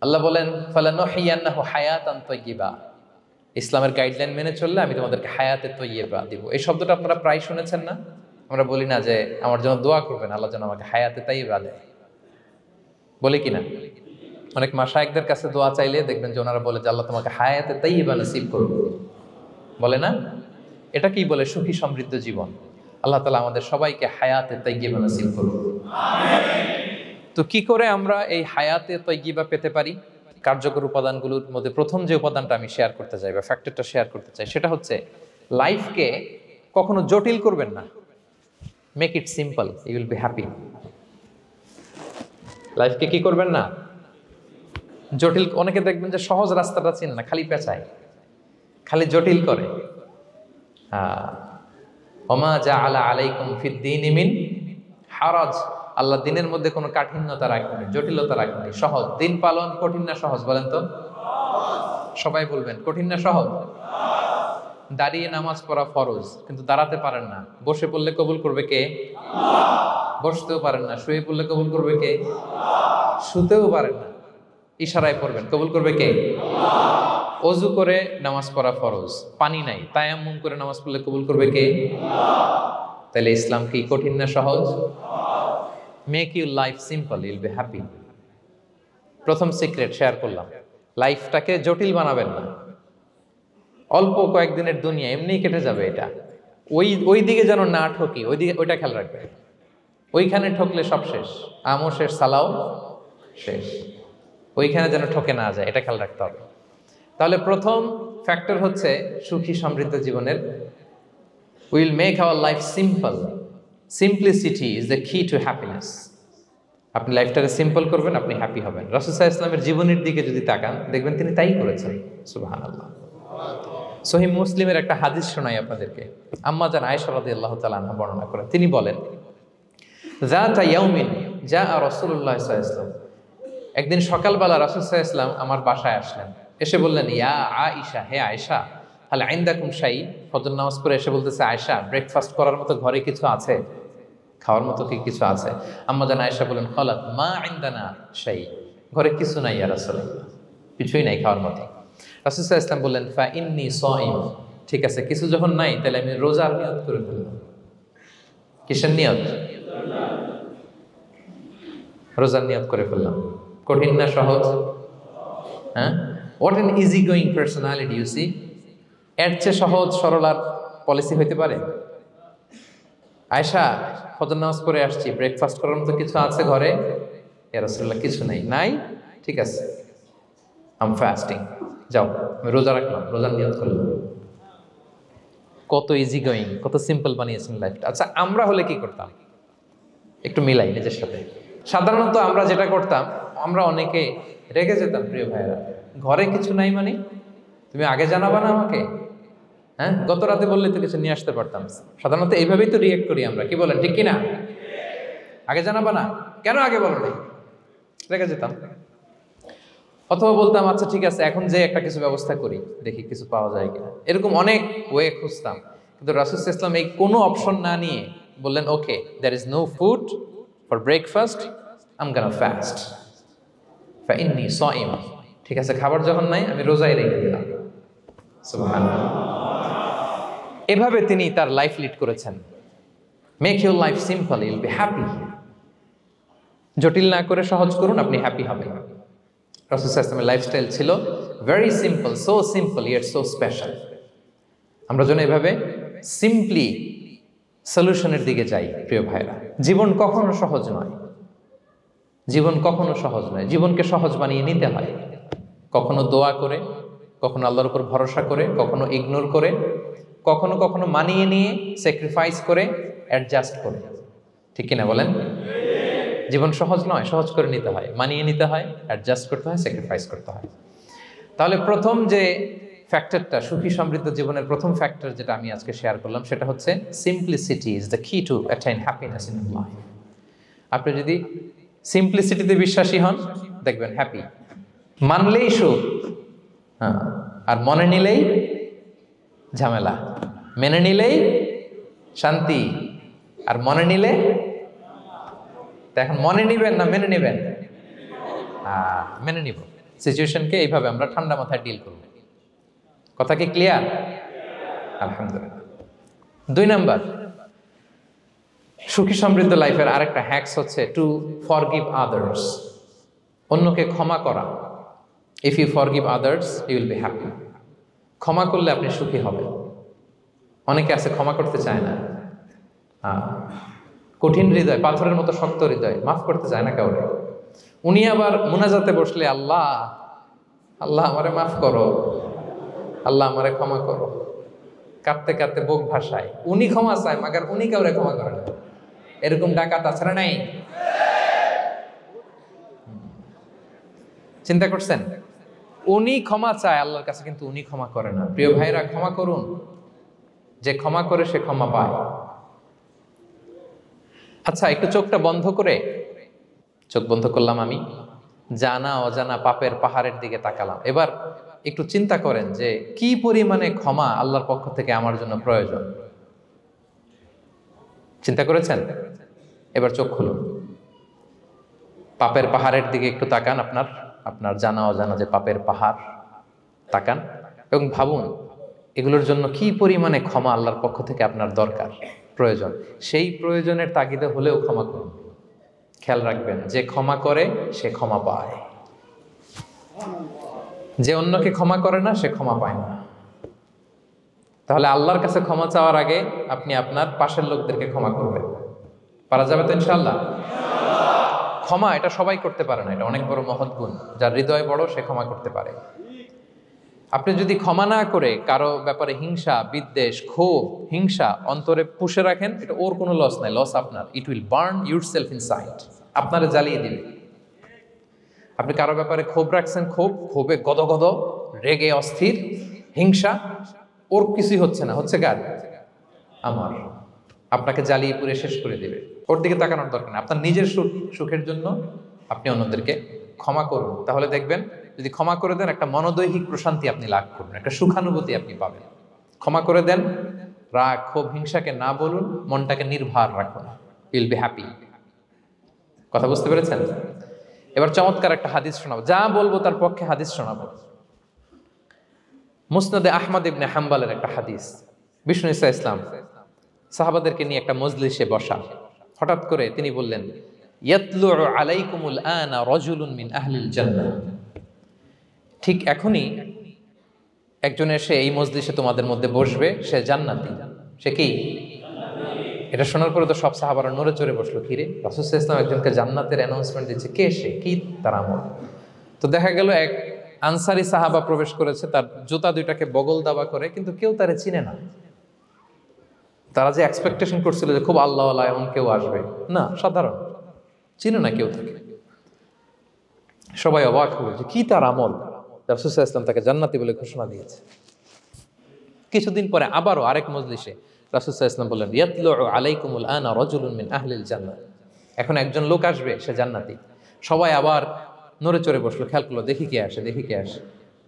আল্লাহ বলেন, ফালানুহিয়ান্নাহু হায়াতান তাইয়্যিবা, ইসলামের গাইডলাইন মেনে চললে আমি তোমাদেরকে হায়াতে তৈয়্যিবা দিব। এই শব্দটা আপনারা প্রায় শুনেছেন না? আমরা বলি না যে আমার জন্য দোয়া করবেন, আল্লাহ যেন আমাকে হায়াতে তৈয়্যিবা দেয়, বলি কিনা? অনেক মাশায়েখদের কাছে দোয়া চাইলে দেখবেন যে ওনারা বলে যে আল্লাহ তোমাকে হায়াতে তৈয়্যিবা নসিব করুন, বলে না? এটা কি বলে? সুখী সমৃদ্ধ জীবন। আল্লাহ তাআলা আমাদের সবাইকে হায়াতে তৈয়্যিবা নসিব করুন। তো কি করে আমরা এই হায়াতে তৈয়্যিবা পেতে পারি? কার্যকর উপাদানগুলোর মধ্যে প্রথম যে উপাদানটা আমি শেয়ার করতে চাই বা ফ্যাক্টরটা শেয়ার করতে চাই, সেটা হচ্ছে লাইফকে কখনো জটিল করবেন না, make it simple, you will be happy. লাইফকে কি করবেন না, জটিল। অনেকে দেখবেন যে সহজ রাস্তাটা চিনে না, খালি পেঁচায়, খালি জটিল করে। ওমা জাআলা আলাইকুম ফিদ্দীনি মিন হারাজ, আল্লাহ দিনের মধ্যে কোনো কাঠিন্যতা রাখেনি, জটিলতা রাখেনি, সহজ। দিন পালন কঠিন না সহজ বলেন তো? সবাই বলবেন কঠিন না সহজ? দাঁড়িয়ে নামাজ পড়া ফরজ, কিন্তু দাঁড়াতে পারেন না। বসে পড়লে কবুল করবে কে? বসতেও পারেন না। শুয়ে পড়লে কবুল করবে কে? শুতেও পারেন না, ইশারায় পড়বেন, কবুল করবে কে? অজু করে নামাজ পড়া ফরজ, পানি নাই, তায়াম্মুম করে নামাজ পড়লে কবুল করবে কে? তাহলে ইসলাম কি কঠিন না সহজ? Make your life simple, Yule be happy. প্রথম সিক্রেট শেয়ার করলাম, লাইফটাকে জটিল বানাবেন না। অল্প কয়েকদিনের দুনিয়া, এমনিই কেটে যাবে এটা। ওই দিকে যেন না ঠকি, ওইটা খেয়াল রাখবে। ওইখানে ঠকলে সব শেষ, আমও শেষ, সালাও শেষ। ওইখানে যেন ঠকে না যায়, এটা খেয়াল রাখতে হবে। তাহলে প্রথম ফ্যাক্টর হচ্ছে সুখী সমৃদ্ধ জীবনের, will make our life simple. Simplicity is the কি টু হ্যাপিনেস। আপনি লাইফটাকে সিম্পল করবেন, আপনি হ্যাপি হবেন। রাসূল সাল্লাল্লাহু আলাইহি ওয়াসাল্লামের জীবনের দিকে যদি তাকান, দেখবেন তিনি তাই করেছেন। সুবহানাল্লাহ। সহিহ মুসলিমের একটা হাদিস শোনাই আপনাদেরকে। আম্মা জান আয়েশা রাদিয়াল্লাহু তাআলা আনহা বর্ণনা করেন। তিনি বলেন, যাতা ইয়াউমিন জাআ রাসূলুল্লাহ সাল্লাল্লাহু আলাইহি ওয়াসাল্লাম, একদিন সকালবেলা রাসূল সাল্লাল্লাহু আলাইহি ওয়াসাল্লাম আমার বাসায় আসলেন। এসে বললেন, ইয়া আয়েশা, হে আয়েশা, হাল ইনদাকুম শাই। ফজর নামাজ পড়ে এসে বলতেছে, আয়েশা, ব্রেকফাস্ট করার মতো ঘরে কিছু আছে? খাওয়ার মতো কি কিছু আছে? আম্মা জান আয়েশা বলেন, ক্বালাত মা ইনদানা শাই, ঘরে কিছু নাই ইয়া রাসূলুল্লাহ, কিছুই নাই খাওয়ার মতো। রাসূল সাল্লাল্লাহু আলাইহি ওয়াসাল্লাম বললেন, ফা ইন্নী সাইম, ঠিক আছে, কিছু যখন নাই তাহলে আমি রোজার নিয়ত করে ফেললাম। কিসের নিয়ত? রোজার নিয়ত করে ফেললাম। কঠিন না সহজ? হ্যাঁ, what an easy going personality you see. এর চেয়ে সহজ সরল আর পলিসি হইতে পারে? আয়েশা, ফজর নামাজ পড়ে আসছি, ব্রেকফাস্ট করার মতো কিছু আছে ঘরে? ইয়া রাসূলুল্লাহ, কিছু নাই। নাই, ঠিক আছে, আম ফাস্টিং, যাও আমি রোজা রাখলাম, রোজার নিয়ত করলাম। কত ইজি গোয়িং, কত সিম্পল বানিয়েছেন লাইফটা। আচ্ছা, আমরা হলে কি করতাম? একটু মিলাই নিজের সাথে। সাধারণত আমরা যেটা করতাম, আমরা অনেকে রেগে যেতাম। প্রিয় ভাইয়েরা, ঘরে কিছু নাই মানে তুমি আগে জানাবা না আমাকে? হ্যাঁ, গত রাতে বললে তো কিছু নিয়ে আসতে পারতাম। সাধারণত এইভাবেই তো রিয়েক্ট করি আমরা, কি বলেন, ঠিক কিনা? আগে জানাবা না, কেন আগে বলো নাই? রেগে যেতাম। অথবা বলতাম, আচ্ছা ঠিক আছে, এখন যে একটা কিছু ব্যবস্থা করি, দেখি কিছু পাওয়া যায় কিনা। এরকম অনেক ওয়ে খুঁজতাম। কিন্তু রাসূল সাল্লাল্লাহু আলাইহি ওয়াসাল্লাম এই কোনো অপশন না নিয়ে বললেন, okay, there is no food for breakfast, I am gonna fast, ফা ইন্নী সাইম, ঠিক আছে, খাবার যখন নাই আমি রোজাই রেখে দিলাম। সুবহানাল্লাহ। এভাবে তিনি তার লাইফ লিড করেছেন। Make your life simple, Yule be happy. জটিল না করে সহজ করুন, আপনি হ্যাপি হবেন। রাসূল সাল্লাল্লাহু আলাইহি ওয়াসাল্লামের লাইফস্টাইল ছিল very simple, so simple yet so special. আমরা যেন এভাবে সিম্পলি সলিউশনের দিকে যাই। প্রিয় ভাইরা, জীবন কখনো সহজ নয়, জীবন কখনো সহজ নয়। জীবনকে সহজ বানিয়ে নিতে হয়, কখনো দোয়া করে, কখনো আল্লাহর উপর ভরসা করে, কখনো ইগনোর করে, কখনো কখনো মানিয়ে নিয়ে, স্যাক্রিফাইস করে, অ্যাডজাস্ট করে। ঠিক কিনা বলেন? জীবন সহজ নয়, সহজ করে নিতে হয়, মানিয়ে নিতে হয়, অ্যাডজাস্ট করতে হয়, স্যাক্রিফাইস করতে হয়। তাহলে প্রথম যে ফ্যাক্টরটা, সুখী সমৃদ্ধ জীবনের প্রথম ফ্যাক্টর যেটা আমি আজকে শেয়ার করলাম, সেটা হচ্ছে সিম্পলিসিটি ইজ দ্য কি টু অ্যাটাইন হ্যাপিনেস ইন লাইফ। আপনি যদি সিম্পলিসিটিতে বিশ্বাসী হন, দেখবেন হ্যাপি। মানলেই সুখ, হ্যাঁ, আর মনে নিলেই ঝামেলা। মেনে নিলেই শান্তি, আর মনে নিলে, এখন মনে নিবেন না মেনে নিবেন? মেনে নিব। সিচুয়েশনকে এইভাবে আমরা ঠান্ডা মাথায় ডিল করব। কথা কি ক্লিয়ার? আলহামদুলিল্লাহ। 2 নাম্বার, সুখী সমৃদ্ধ লাইফের আরেকটা হ্যাকস হচ্ছে টু ফরগিভ আদার্স। অন্যকে ক্ষমা করা। If you forgive others, you will be happy. ক্ষমা করলে আপনি সুখী হবেন। অনেকে আছে ক্ষমা করতে চায় না, কঠিন হৃদয়, পাথরের মতো শক্ত হৃদয়, মাফ করতে চায় না কাউকে। উনি আবার মুনাজাতে বসলে, আল্লাহ আল্লাহ আমারে মাফ করো, আল্লাহ আমারে ক্ষমা করো। কাঁদতে কাঁদতে বুক ভাসায়, উনি ক্ষমা চায় মাগার উনি কাউরে ক্ষমা করে না। এরকম ডাকাত আছে না নাই? চিন্তা করছেন? উনি ক্ষমা চায় আল্লাহর কাছে, কিন্তু উনি ক্ষমা করে না। প্রিয় ভাইরা, ক্ষমা করুন। যে ক্ষমা করে সে ক্ষমা পায়। আচ্ছা, একটু চোখটা বন্ধ করে, চোখ বন্ধ করলাম আমি, জানা অজানা পাপের পাহাড়ের দিকে তাকালাম। এবার একটু চিন্তা করেন যে কি পরিমাণে ক্ষমা আল্লাহর পক্ষ থেকে আমার জন্য প্রয়োজন। চিন্তা করেছেন? এবার চোখ খুলুন, পাপের পাহাড়ের দিকে একটু তাকান, আপনার আপনার জানা অজানা যে পাপের পাহাড়, তাকান এবং ভাবুন এগুলোর জন্য কি পরিমাণে ক্ষমা আল্লাহর পক্ষ থেকে আপনার দরকার, প্রয়োজন। সেই প্রয়োজনের তাগিদে হলেও ক্ষমা করুন। খেয়াল রাখবেন, যে ক্ষমা করে সে ক্ষমা পায়, যে অন্যকে ক্ষমা করে না সে ক্ষমা পায় না। তাহলে আল্লাহর কাছে ক্ষমা চাওয়ার আগে আপনি আপনার পাশের লোকদেরকে ক্ষমা করবেন। পারা যাবে তো ইনশাআল্লাহ? ক্ষমা এটা সবাই করতে পারে না, এটা অনেক বড় মহৎ গুণ। যার হৃদয় বড় সে ক্ষমা করতে পারে। আপনি যদি ক্ষমা না করে কারো ব্যাপারে হিংসা, বিদ্বেষ, ক্ষোভ, হিংসা অন্তরে পুষে রাখেন, এটা ওর কোনো লস নাই, লস আপনার। It will burn your self inside, আপনারা জ্বালিয়ে দিবে। আপনি কারো ব্যাপারে ক্ষোভ রাখছেন, ক্ষোভে গদগদ, রেগে অস্থির, হিংসা, ওর কিছুই হচ্ছে না, হচ্ছে কার? আমার। আপনাকে জ্বালিয়ে পুড়ে শেষ করে দিবে। ওর দিকে তাকানোর দরকার নেই। আপনার নিজের সুখের জন্য আপনি অন্যদেরকে ক্ষমা করুন। তাহলে দেখবেন, যদি ক্ষমা করে দেন, একটা মনোদৈহিক প্রশান্তি আপনি লাভ করবেন, একটা সুখানুভূতি আপনি পাবেন। ক্ষমা করে দেন, রাগ, ক্ষোভ, হিংসাকে না বলুন, মনটাকে নির্ভার রাখুন, ইউল বি হ্যাপি। কথা বুঝতে পেরেছেন? এবার চমৎকার একটা হাদিস শোনাবো, যা বলবো তার পক্ষে হাদিস শোনাবো। মুসনাদে আহমদ ইবনে হাম্বালের একটা হাদিস। বিষ্ণু ইসা ইসলাম সাহাবাদেরকে নিয়ে একটা মজলিসে বসা, হঠাৎ করে তিনি বললেন, ইয়াতলু আলাইকুমুল আনা রাজুলুন মিন আহলিল জান্নাহ। ঠিক এখনই একজন এসে এই মজলিসে তোমাদের মধ্যে বসবে, সে জান্নাতি। সে কি? এটা শোনার পরে তো সব সাহাবারা নড়ে চড়ে বসলো, কিরে, রাসূল সাল্লাল্লাহু আলাইহি ওয়াসাল্লাম একজনকে জান্নাতের অ্যানাউন্সমেন্ট দিচ্ছে, কে সে, কি তার আমল? তো দেখা গেল এক আনসারি সাহাবা প্রবেশ করেছে, তার জুতা দুইটাকে বগল দাবা করে, কিন্তু কেউ তারে চিনে না। তারা যে এক্সপেকটেশন করছিল যে খুব আল্লাহওয়ালা এমন কেউ আসবে, না, সাধারণ, চিনে না কেউ তাকে। সবাই অবাক হলো যে কি তার আমল, রাসূল সাল্লাল্লাহু আলাইহি ওয়াসাল্লাম তাকে জান্নাতি বলে ঘোষণা দিয়েছে। কিছুদিন পরে আবারও আরেক মজলিসে রাসূল সাল্লাল্লাহু আলাইহি ওয়াসাল্লাম বললেন, ইয়াতলু আলাইকুমুল আনা রাজুলুন মিন আহলিল জান্নাহ। এখন একজন লোক আসবে, সে জান্নাতি। সবাই আবার নড়ে চড়ে বসলো, খেয়াল করলো, দেখি কে আসে, দেখি কে আসে।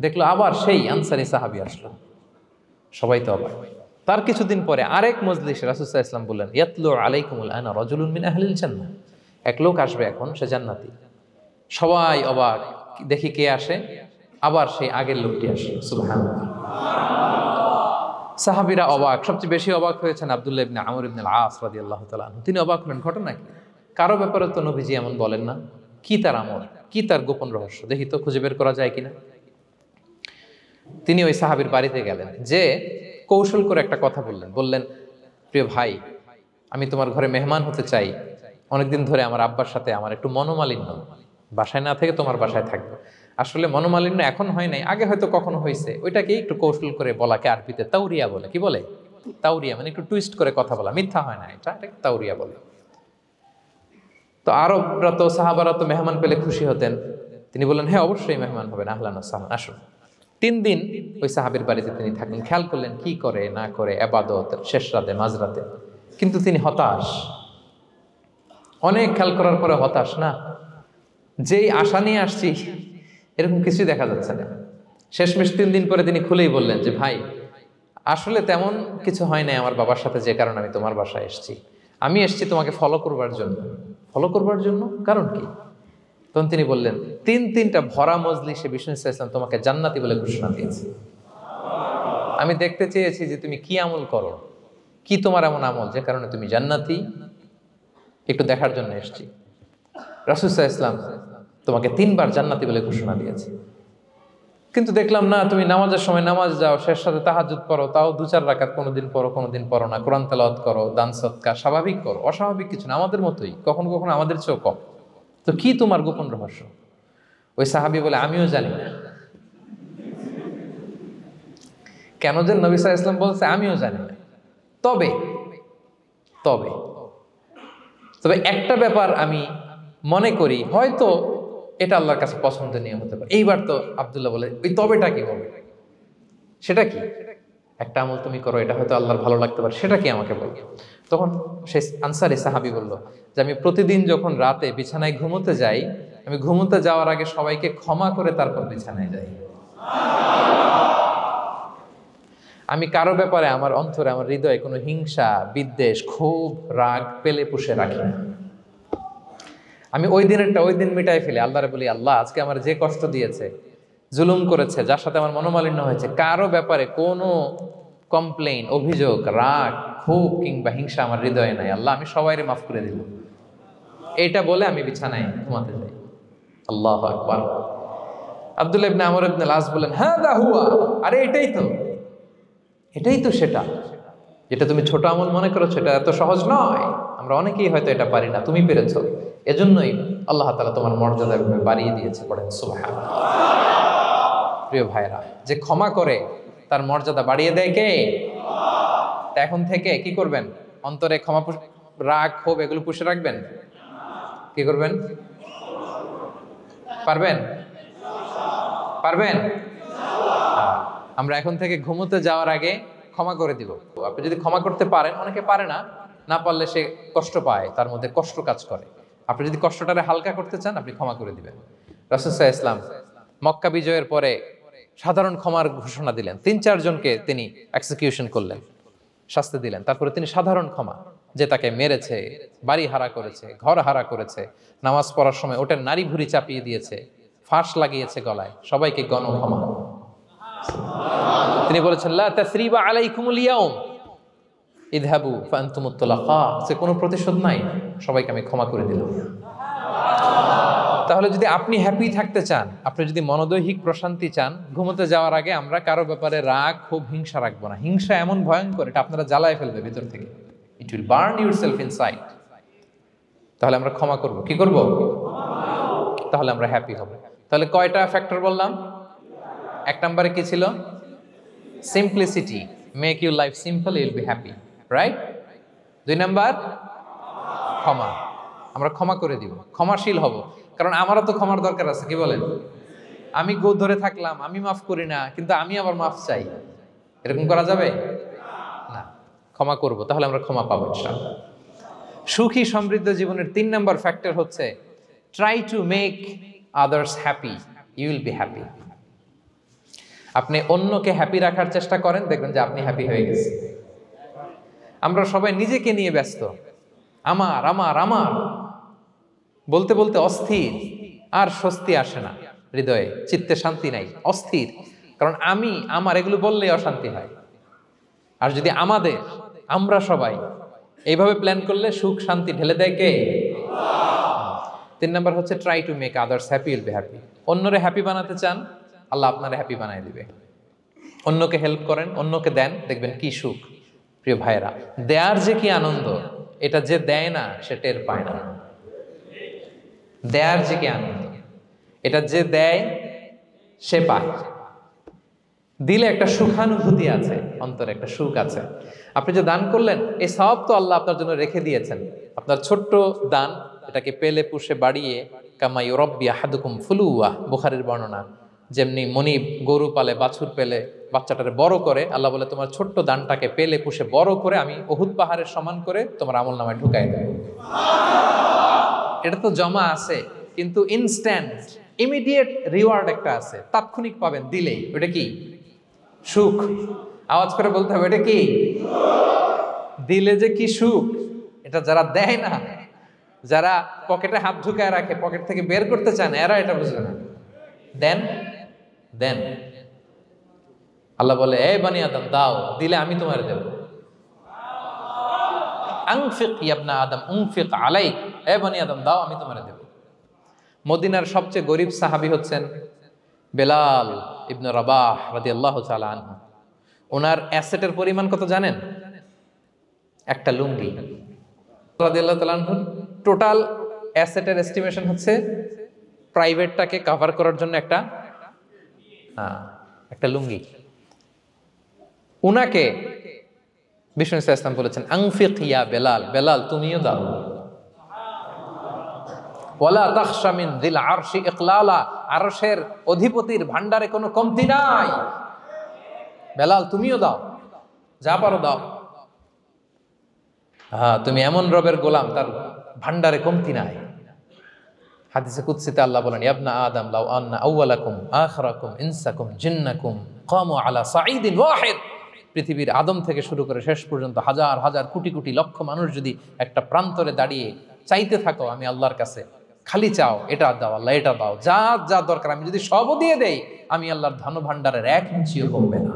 দেখলো আবার সেই আনসারি সাহাবী আসলো। সবাই তো অবাক। তার কিছুদিন পরে আরেক মজলিসে রাসূল সাল্লাল্লাহু আলাইহি ওয়াসাল্লাম বললেন, ইয়াতলু আলাইকুমুল আনা রাজুলুন মিন আহলিল জান্নাহ। এক লোক আসবে এখন, সে জান্নাতি। সবাই অবাক, দেখি কে আসে, আবার সেই আগের লোকটি আসে। সুবহানাল্লাহ। সাহাবীরা অবাক, সবচেয়ে বেশি অবাক হয়েছেন আব্দুল্লাহ ইবনে আমর ইবনে আল-আস রাদিয়াল্লাহু তাআলা আনহু। তিনি অবাক হলেন, ঘটনা কি? কারো ব্যাপারে তো নবীজি এমন বলেন না, কি তার আমল, কি তার গোপন রহস্য, দেখি তো খুঁজে বের করা যায় কিনা। তিনি ওই সাহাবীর বাড়িতে গেলেন, যে কৌশল করে একটা কথা বললেন, প্রিয় ভাই, আমি তোমার ঘরে মেহমান হতে চাই। অনেকদিন ধরে আমার আব্বার সাথে আমার একটু মনোমালিন্য, বাসায় না থেকে তোমার বাসায় থাকবে। আসলে মনোমালিন্য এখন হয় নাই, আগে হয়তো কখনো হয়েছে। ওইটাকে একটু কৌশল করে বলাকে আরবিতে তাওরিয়া বলে। কি বলে? তাওরিয়া, মানে একটু টুইস্ট করে কথা বলা, মিথ্যা হয় না, এটাকে তাওরিয়া বলে। তো আরবরা তো, সাহাবারা তো মেহমান পেলে খুশি হতেন। তিনি বললেন, হ্যাঁ অবশ্যই মেহমান হবেন, আহলান ওয়া সাহলান, আসুন। 3 দিন ওই সাহাবীর বাড়িতে তিনি থাকলেন। খেয়াল করলেন কি করে না করে, ইবাদত, শেষ রাতে, মাঝরাতে। কিন্তু তিনি হতাশ, অনেক খেয়াল করার পরে হতাশ। না, যেই আশা নিয়ে আসছি এরকম কিছুই দেখা যাচ্ছে না। শেষমেশ 3 দিন পরে তিনি খুলেই বললেন যে, ভাই আসলে তেমন কিছু হয় নাই আমার বাবার সাথে, যে কারণে আমি তোমার বাসায় এসেছি। আমি এসেছি তোমাকে ফলো করবার জন্য। ফলো করবার জন্য? কারণ কি? তখন তিনি বললেন, 3টা ভরা মজলিসে বিষ্ণু সাল্লাল্লাহু আলাইহি ওয়াসাল্লাম তোমাকে জান্নাতি বলে ঘোষণা দিয়েছে। আমি দেখতে চেয়েছি যে তুমি কি আমল করো, কি তোমার এমন আমল যে কারণে তুমি জান্নাতি, একটু দেখার জন্য এসেছি। রাসূল সাল্লাল্লাহু আলাইহি ওয়াসাল্লাম তোমাকে 3 বার জান্নাতি বলে ঘোষণা দিয়েছে, কিন্তু দেখলাম না, তুমি নামাজের সময় নামাজ যাও, শেষ সাথে তাহাজ্জুদ পড়ো, তাও 2-4 রাকাত, কোনোদিন পড়ো কোনোদিন পড়ো না, কোরআন তেলাওয়াত করো, দান সদকা, স্বাভাবিক করো, অস্বাভাবিক কিছু না, আমাদের মতোই, কখনো কখনো আমাদের চেয়েও কম। তো কি তোমার গোপন রহস্য? ওই সাহাবী বলে, আমিও জানি না। কেন যে নবী সাল্লাল্লাহু আলাইহি ওয়াসাল্লাম বলছে আমিও জানি না। তবে তবে তবে একটা ব্যাপার আমি মনে করি, হয়তো এটা আল্লাহর কাছে পছন্দনীয় হতে পারে। এইবার তো আব্দুল্লাহ বলে, ওই তবেটা কি বলে? সেটা কি? একটা আমল তুমি করো, এটা হয়তো আল্লাহর ভালো লাগতে পারে, সেটা কি আমাকে বলো। তখন সে আনসারী সাহাবী বলল যে আমি প্রতিদিন যখন রাতে বিছানায় ঘুমোতে যাই, আমি ঘুমোতে যাওয়ার আগে সবাইকে ক্ষমা করে তারপর বিছানায় যাই। আমি কারো ব্যাপারে আমার অন্তরে, আমার হৃদয়ে কোনো হিংসা, বিদ্বেষ, ক্ষোভ, রাগ পেলে পুষে রাখি না। আমি ওই দিনেরটা ওই দিন মিটাই ফেলি। আল্লাহরে বলি, আল্লাহ আজকে আমার যে কষ্ট দিয়েছে, জুলুম করেছে, যার সাথে আমার মনোমালিন্য হয়েছে, কারো ব্যাপারে কোনো কমপ্লেইন, অভিযোগ, রাগ, ক্ষোভ কিংবা হিংসা আমার হৃদয়ে নাই। আল্লাহ আমি সবাইরে মাফ করে দিল। এইটা বলে আমি বিছানায় ঘুমাতে যাই। আল্লাহু আকবার। আব্দুল্লাহ ইবনে আমর ইবনে আল আস বলেন, হ্যাঁ দা হুয়া, আরে এটাই তো সেটা যেটা তুমি ছোট আমল মনে করছো, এটা এত সহজ নয়। আমরা অনেকেই হয়তো এটা পারি না, তুমি পেরেছো। এজন্যই আল্লাহ তাআলা তোমার মর্যাদা বাড়িয়ে দিয়েছে। পড়েন সুবহানাল্লাহ। প্রিয় ভাইরা, যে ক্ষমা করে তার মর্যাদা বাড়িয়ে দেয় কে? তা এখন থেকে কি করবেন? অন্তরে ক্ষমা, রাগ, ক্ষোভ এগুলো পুষে রাখবেন। কি করবেন? পারবেন? আমরা এখন থেকে ঘুমোতে যাওয়ার আগে ক্ষমা করে দিব। আপনি যদি ক্ষমা করতে পারেন, অনেকে পারে না, না পারলে সে কষ্ট পায়, তার মধ্যে কষ্ট কাজ করে। আপনি যদি কষ্টটারে হালকা করতে চান, আপনি ক্ষমা করে দিবেন। রাসূল সাল্লাল্লাহু আলাইহি ওয়াসাল্লাম মক্কা বিজয়ের পরে সাধারণ ক্ষমার ঘোষণা দিলেন। ৩-৪ জনকে তিনি এক্সিকিউশন করলেন, শাস্তি দিলেন। তারপরে তিনি সাধারণ ক্ষমা, যে তাকে মেরেছে, বাড়ি হারা করেছে, ঘর হারা করেছে, নামাজ পড়ার সময় ওটার নারী ভুঁড়ি চাপিয়ে দিয়েছে, ফাঁস লাগিয়েছে গলায়, সবাইকে গণ ক্ষমা। তিনি বলেছেন, লা তাসরিবা আলাইকুমুল ইয়াউম ইযহাবু ফাআনতুমুত তুলাকা। সে কোনো প্রতিশোধ নাই, সবাইকে আমি ক্ষমা করে দিলাম। তাহলে যদি আপনি হ্যাপি থাকতে চান, আপনি যদি মনোদৈহিক প্রশান্তি চান, ঘুমোতে যাওয়ার আগে আমরা কারো ব্যাপারে রাগ, ক্ষোভ, হিংসা রাখবো না। হিংসা এমন ভয়ঙ্কর, এটা আপনারা জ্বালায় ফেলবে ভিতর থেকে। It will burn yourself inside. তাহলে আমরা ক্ষমা করব। কি করব? তাহলে আমরা হ্যাপি হব। তাহলে কয়টা ফ্যাক্টর বললাম? 1 নম্বরে কি ছিল? Simplicity, make your life simple, you will be happy, right? 2 number ক্ষমা, আমরা ক্ষমা করে দিব, ক্ষমাশীল হব। কারণ আমারও তো ক্ষমার দরকার আছে, কি বলেন? আমি গো ধরে থাকলাম, আমি মাফ করি না, কিন্তু আমি আবার মাফ চাই, এরকম করা যাবে না। ক্ষমা করব, তাহলে আমরা ক্ষমা পাবো ইনশাআল্লাহ। সুখী সমৃদ্ধ জীবনের 3 নাম্বার ফ্যাক্টর হচ্ছে try to make others happy, you will be happy. আপনি অন্যকে হ্যাপি রাখার চেষ্টা করেন, দেখবেন যে আপনি হ্যাপি হয়ে গেছেন। আমরা সবাই নিজেকে নিয়ে ব্যস্ত, আমার আমার আমার বলতে বলতে অস্থির, আর স্বস্তি আসে না হৃদয়ে, চিত্তে শান্তি নাই, অস্থির। কারণ আমি আমার এগুলো বললেই অশান্তি হয়। আর যদি আমরা সবাই এইভাবে প্ল্যান করলে সুখ শান্তি ঢেলে দেয় কে? 3 নাম্বার হচ্ছে try to make others happy, will be happy. অন্যরে হ্যাপি বানাতে চান, আল্লাহ আপনারে হ্যাপি বানায় দিবে। অন্যকে হেল্প করেন, অন্যকে দেন, দেখবেন কি সুখ। প্রিয় ভাইয়েরা, দেয়ার যে কি আনন্দ, এটা যে দেয় না সে টের পায় না। দেয়ার যে কি আনন্দ, এটা যে দেয় সে পায়। দিলে একটা সুখানুভূতি আছে, অন্তরে একটা সুখ আছে। আপনি যে দান করলেন, এই সওয়াব তো আল্লাহ আপনার জন্য রেখে দিয়েছেন। আপনার ছোট্ট দান, এটাকে পেলে পুষে বাড়িয়ে, কামা ইউরাব্বি আহাদুকুম ফুলুয়া, বুখারীর বর্ণনা, যেমনি মনিব গরু পালে, বাছুর পেলে বাচ্চাটারে বড় করে, আল্লাহ বলে তোমার ছোট্ট দানটাকে পেলে পুষে বড় করে আমি উহুদ পাহাড়ের সমান করে তোমার আমলনামায় ঢুকাই দেব। এটা তো জমা আছে, কিন্তু ইনস্ট্যান্ট ইমিডিয়েট রিওয়ার্ড একটা আছে, তাৎক্ষণিক পাবেন দিলেই। ওটা কি? সুখ। আওয়াজ করে বলতে হবে, এটা কি? দিলে যে কি সুখ, এটা যারা দেয় না, যারা পকেটে হাত ঢুকায় রাখে, পকেট থেকে বের করতে চান, এরা এটা বুঝবে না। দেন দেন, আল্লাহ বলে, এই বানি আদম দাও, দিলে আমি তোমার দেব। আনফিক ইয়া আদম উনফিক আলাইক, এই বানি আদম দাও, আমি তোমার দেব। মদিনার সবচেয়ে গরিব সাহাবী হচ্ছেন বেলাল ইবনে রাবাহ রাদিয়াল্লাহু তাআলা আনহু। ওনার অ্যাসেটের পরিমাণ কত জানেন? একটা লুঙ্গি। রাদিয়াল্লাহু তাআলা আনহু টোটাল অ্যাসেটের এস্টিমেশন হচ্ছে প্রাইভেটটাকে কভার করার জন্য একটা লুঙ্গি। উনাকে বিষ্ণু ইসলাম বলেছেন আনফিক ইয়া বেলাল, বেলাল তুমিও দাও। ওয়ালা তাখশা মিন যিল আরশি ইকলালা, আরশের অধিপতির ভান্ডারে কোনো কমতি নাই, বেলাল তুমিও দাও, যা পারো দাও। হ্যাঁ, তুমি এমন রবের গোলাম তার ভান্ডারে কমতি নাই। হাদিসে কুদসিতে আল্লাহ বলেন, ইবনা আদম লাউ আন্না আউওয়ালাকুম আখিরাকুম ইনসাকুম জিন্নাকুম কামু আলা সাঈদিন ওয়াহিদ, পৃথিবীর আদম থেকে শুরু করে শেষ পর্যন্ত হাজার হাজার কোটি কোটি লক্ষ মানুষ যদি একটা প্রান্তরে দাঁড়িয়ে চাইতে থাকো আমি আল্লাহর কাছে, খালি চাও এটা দাও আল্লাহ, এটা দাও, যা যা দরকার আমি যদি সবও দিয়ে দেই, আমি আল্লাহর ধন ভান্ডারের 1 ইঞ্চিও কমবে না।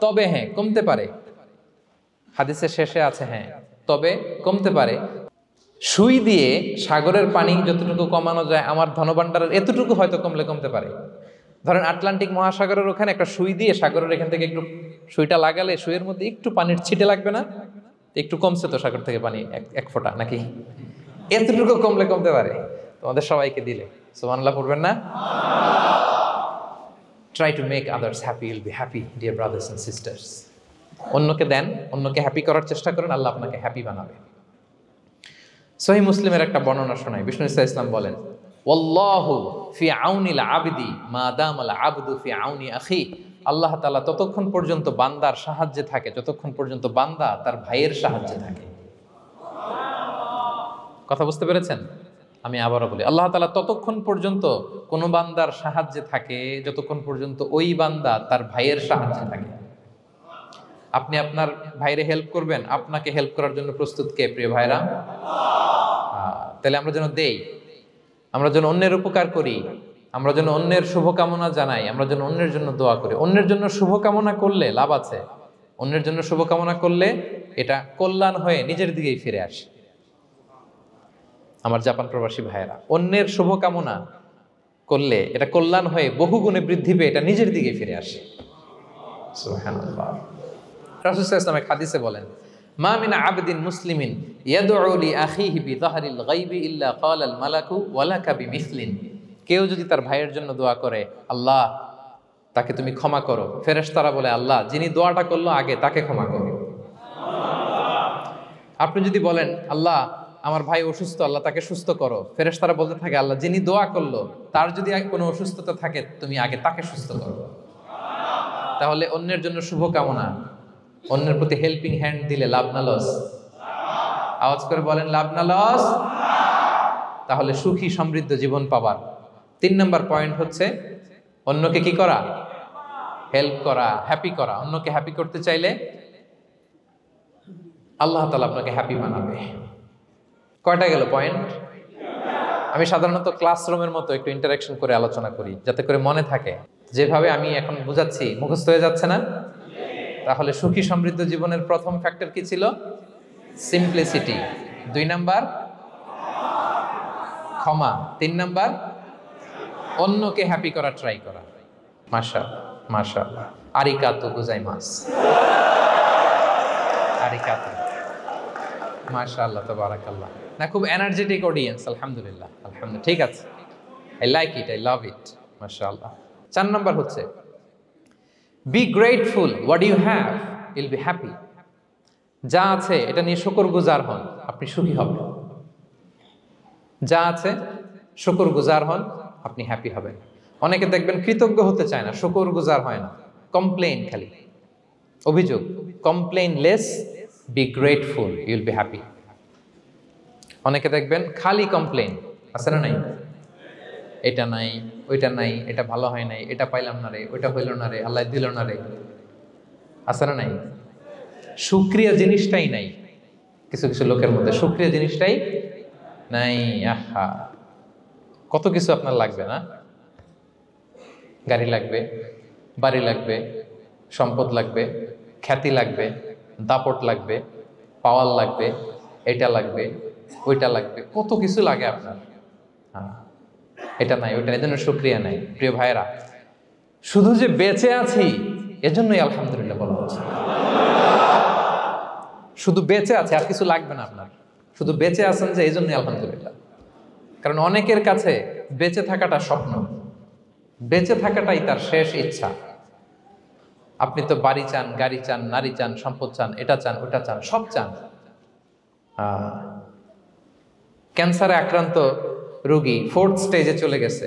তবে হ্যাঁ, কমতে পারে, হাদিসের শেষে আছে হ্যাঁ তবে কমতে পারে। সুই দিয়ে সাগরের পানি যতটুকু কমানো যায় আমার ধনভাণ্ডারের এতটুকু হয়তো কমলে কমতে পারে। ধরেন আটলান্টিক মহাসাগরের ওখানে একটা সুই দিয়ে সাগরের এখান থেকে একটু সুইটা লাগালে সুইয়ের মধ্যে একটু পানির ছিটে লাগবে না? একটু কমছে তো সাগর থেকে পানি এক ফোঁটা, নাকি এতটুকু কমলে কমতে পারে। তোমাদের সবাইকে দিলে সুবহানাল্লাহ পড়বেন না? Try to make others happy, will be happy dear brothers and sisters. অন্যকে দেন, অন্যকে হ্যাপি করার চেষ্টা করেন, আল্লাহ আপনাকে হ্যাপি বানাবে। সহিহ মুসলিমের একটা বর্ণনা শোনাই, বিষ্ণু ইসলাম বলেন, ওয়াল্লাহু ফি আউনিল আবদি মা দামাল আবদু ফি আউনি আখি, আল্লাহ তাআলা ততক্ষণ পর্যন্ত বান্দার সাহায্যে থাকে যতক্ষণ পর্যন্ত বান্দা তার ভাইয়ের সাহায্যে থাকে। কথা বুঝতে পেরেছেন? আমি আবারও বলি, আল্লাহ তাআলা ততক্ষণ পর্যন্ত কোন বান্দার সাহায্যে থাকে যতক্ষণ পর্যন্ত ওই বান্দা তার ভাইয়ের সাহায্যে থাকে। আপনি আপনার ভাইরে হেল্প করবেন, আপনাকে হেল্প করার জন্য প্রস্তুত কে প্রিয় ভাইরা? তাহলে আমরা যেন দেই, আমরা যেন অন্যের উপকার করি, আমরা যেন অন্যের শুভকামনা জানাই, আমরা যেন অন্যের জন্য দোয়া করি। অন্যের জন্য শুভকামনা করলে লাভ আছে, অন্যের জন্য শুভকামনা করলে এটা কল্যাণ হয়ে নিজের দিকেই ফিরে আসে। আমার জাপান প্রবাসী ভাইয়েরা, অন্যের শুভকামনা করলে এটা কল্যাণ হয়ে বহুগুণে বৃদ্ধি পেয়ে এটা নিজের দিকে ফিরে আসে। সুবহানাল্লাহ। রাসূল সাল্লাল্লাহু আলাইহি ওয়াসাল্লাম হাদিসে বলেন, মা মিন আবদিন মুসলিমিন ইয়াদউ লি আখিহি বিযাহরিল গায়বি ইল্লা ক্বালাল মালাকু ওয়া লাকা বিমিসলিন, কেউ যদি তার ভাইয়ের জন্য দোয়া করে, আল্লাহ তাকে তুমি ক্ষমা করো, ফেরেশতারা বলে, আল্লাহ যিনি দোয়াটা করলো আগে তাকে ক্ষমা করো। আপনি যদি বলেন, আল্লাহ আমার ভাই অসুস্থ, আল্লাহ তাকে সুস্থ করো, ফেরেশতারা বলতে থাকে, আল্লাহ যিনি দোয়া করলো তার যদি কোনো অসুস্থতা থাকে তুমি আগে তাকে সুস্থ করো। তাহলে অন্যের জন্য শুভকামনা, অন্যের প্রতি হেল্পিং হ্যান্ড দিলে লাভ না লস? আওয়াজ করে বলেন, লাভ না লস? তাহলে সুখী সমৃদ্ধ জীবন পাবার 3 নম্বর পয়েন্ট হচ্ছে অন্যকে কি করা? হেল্প করা, হ্যাপি করা। অন্যকে হ্যাপি করতে চাইলে আল্লাহ তাআলা আপনাকে হ্যাপি বানাবে। কয়টা গেল পয়েন্ট? আমি সাধারণত ক্লাসরুমের মতো একটু ইন্টারাকশন করে আলোচনা করি যাতে করে মনে থাকে। যেভাবে আমি এখন বুঝাচ্ছি মুখস্থ হয়ে যাচ্ছে না? তাহলে সুখী সমৃদ্ধ জীবনের প্রথম ফ্যাক্টর কি ছিল? সিম্পলিসিটি। 2 নাম্বার ক্ষমা। 3 নাম্বার অন্যকে হ্যাপি করা ট্রাই করা। মাশাআল্লাহ মাশাআল্লাহ, আরিকাতু গোজাইমাস, আরিকাতু, মাশাআল্লাহ তাবারাকাল্লাহ। না, খুব এনার্জেটিক অডিয়েন্স, আলহামদুলিল্লাহ আলহামদুলিল্লাহ, ঠিক আছে, I like it, I love it, মাশাআল্লাহ। 4 নাম্বার হচ্ছে be grateful what you have, you'll be happy. যা আছে এটা নিয়ে শুকরগুজার হন, আপনি সুখী হবেন। যা আছে শুকরগুজার হন, আপনি হ্যাপি হবেন। অনেকে দেখবেন কৃতজ্ঞ হতে চায় না, শুকরগুজার হয় না, কমপ্লেইন, খালি অভিযোগ। Complain less, be grateful, Yule be happy. অনেকে দেখবেন খালি কমপ্লেইন, আছে না নাই? এটা নাই, ওইটা নাই, এটা ভালো হয় নাই, এটা পাইলাম না রে, ওইটা হইল না রে, আল্লাহ দিল না রে, আছে না নাই? শুকরিয়া জিনিসটাই নাই কিছু কিছু লোকের মধ্যে, শুকরিয়া জিনিসটাই নাই। আহা, কত কিছু আপনার লাগবে না? গাড়ি লাগবে, বাড়ি লাগবে, সম্পদ লাগবে, খ্যাতি লাগবে, দাপট লাগবে, পাওয়ার লাগবে, এটা লাগবে, ওইটা লাগবে, কত কিছু লাগে আপনার। হ্যাঁ, এটা নাই, ওইটা, এজন্য শুকরিয়া নাই। প্রিয় ভাইয়েরা, শুধু যে বেঁচে আছি এজন্যই আলহামদুলিল্লাহ বলা হচ্ছে। শুধু বেঁচে আছে, আর কিছু লাগবে না আপনার, শুধু বেঁচে আছেন যে এই জন্যই আলহামদুলিল্লাহ। কারণ অনেকের কাছে বেঁচে থাকাটা স্বপ্ন, বেঁচে থাকাটাই তার শেষ ইচ্ছা। আপনি তো বাড়ি চান, গাড়ি চান, নারী চান, সম্পদ চান, এটা চান, ওটা চান, সব চান। ক্যান্সারে আক্রান্ত রোগী 4th স্টেজে চলে গেছে,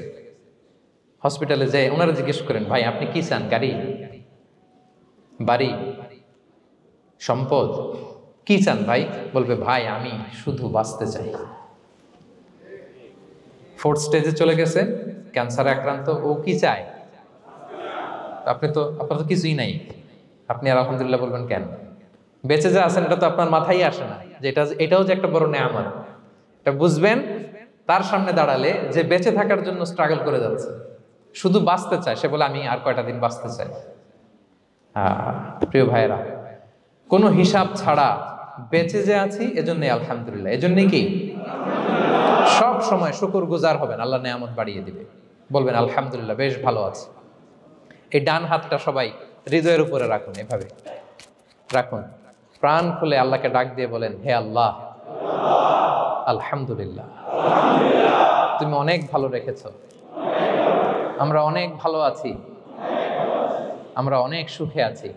হসপিটালে যেয়ে ওনারা জিজ্ঞেস করেন, ভাই আপনি কি চান? গাড়ি, বাড়ি, সম্পদ, কি চান ভাই? বলবে, ভাই আমি শুধু বাঁচতে চাই। 4th স্টেজে চলে গেছে, ক্যান্সারে আক্রান্ত, ও কি চায়? আপনার তো কিছুই নাই, আপনি আর আলহামদুলিল্লাহ বলবেন কেন? বেঁচে যে আছেন এটা তো আপনার মাথায় আসে না যে এটাও যে একটা বড় নেয়ামত। এটা বুঝবেন তার সামনে দাঁড়ালে, যে বেঁচে থাকার জন্য স্ট্রাগল করে যাচ্ছে, শুধু বাঁচতে চায়, সে বলে আমি আর কয়টা দিন বাঁচতে চাই। প্রিয় ভাইয়েরা, কোনো হিসাব ছাড়া বেঁচে যে আছি এজন্যই আলহামদুলিল্লাহ। এজন্যই কি সব সময় শুকর গুজার হবেন, আল্লাহ নেয়ামত বাড়িয়ে দিবে, বলবেন আলহামদুলিল্লাহ বেশ ভালো আছে। এই ডান হাতটা সবাই হৃদয়ের উপরে রাখুন, এভাবে রাখুন, প্রাণ খুলে আল্লাহকে ডাক দিয়ে বলেন, হে আল্লাহ, আলহামদুলিল্লাহ, তুমি অনেক ভালো রেখেছ, আমরা অনেক ভালো আছি, আমরা অনেক সুখে আছি।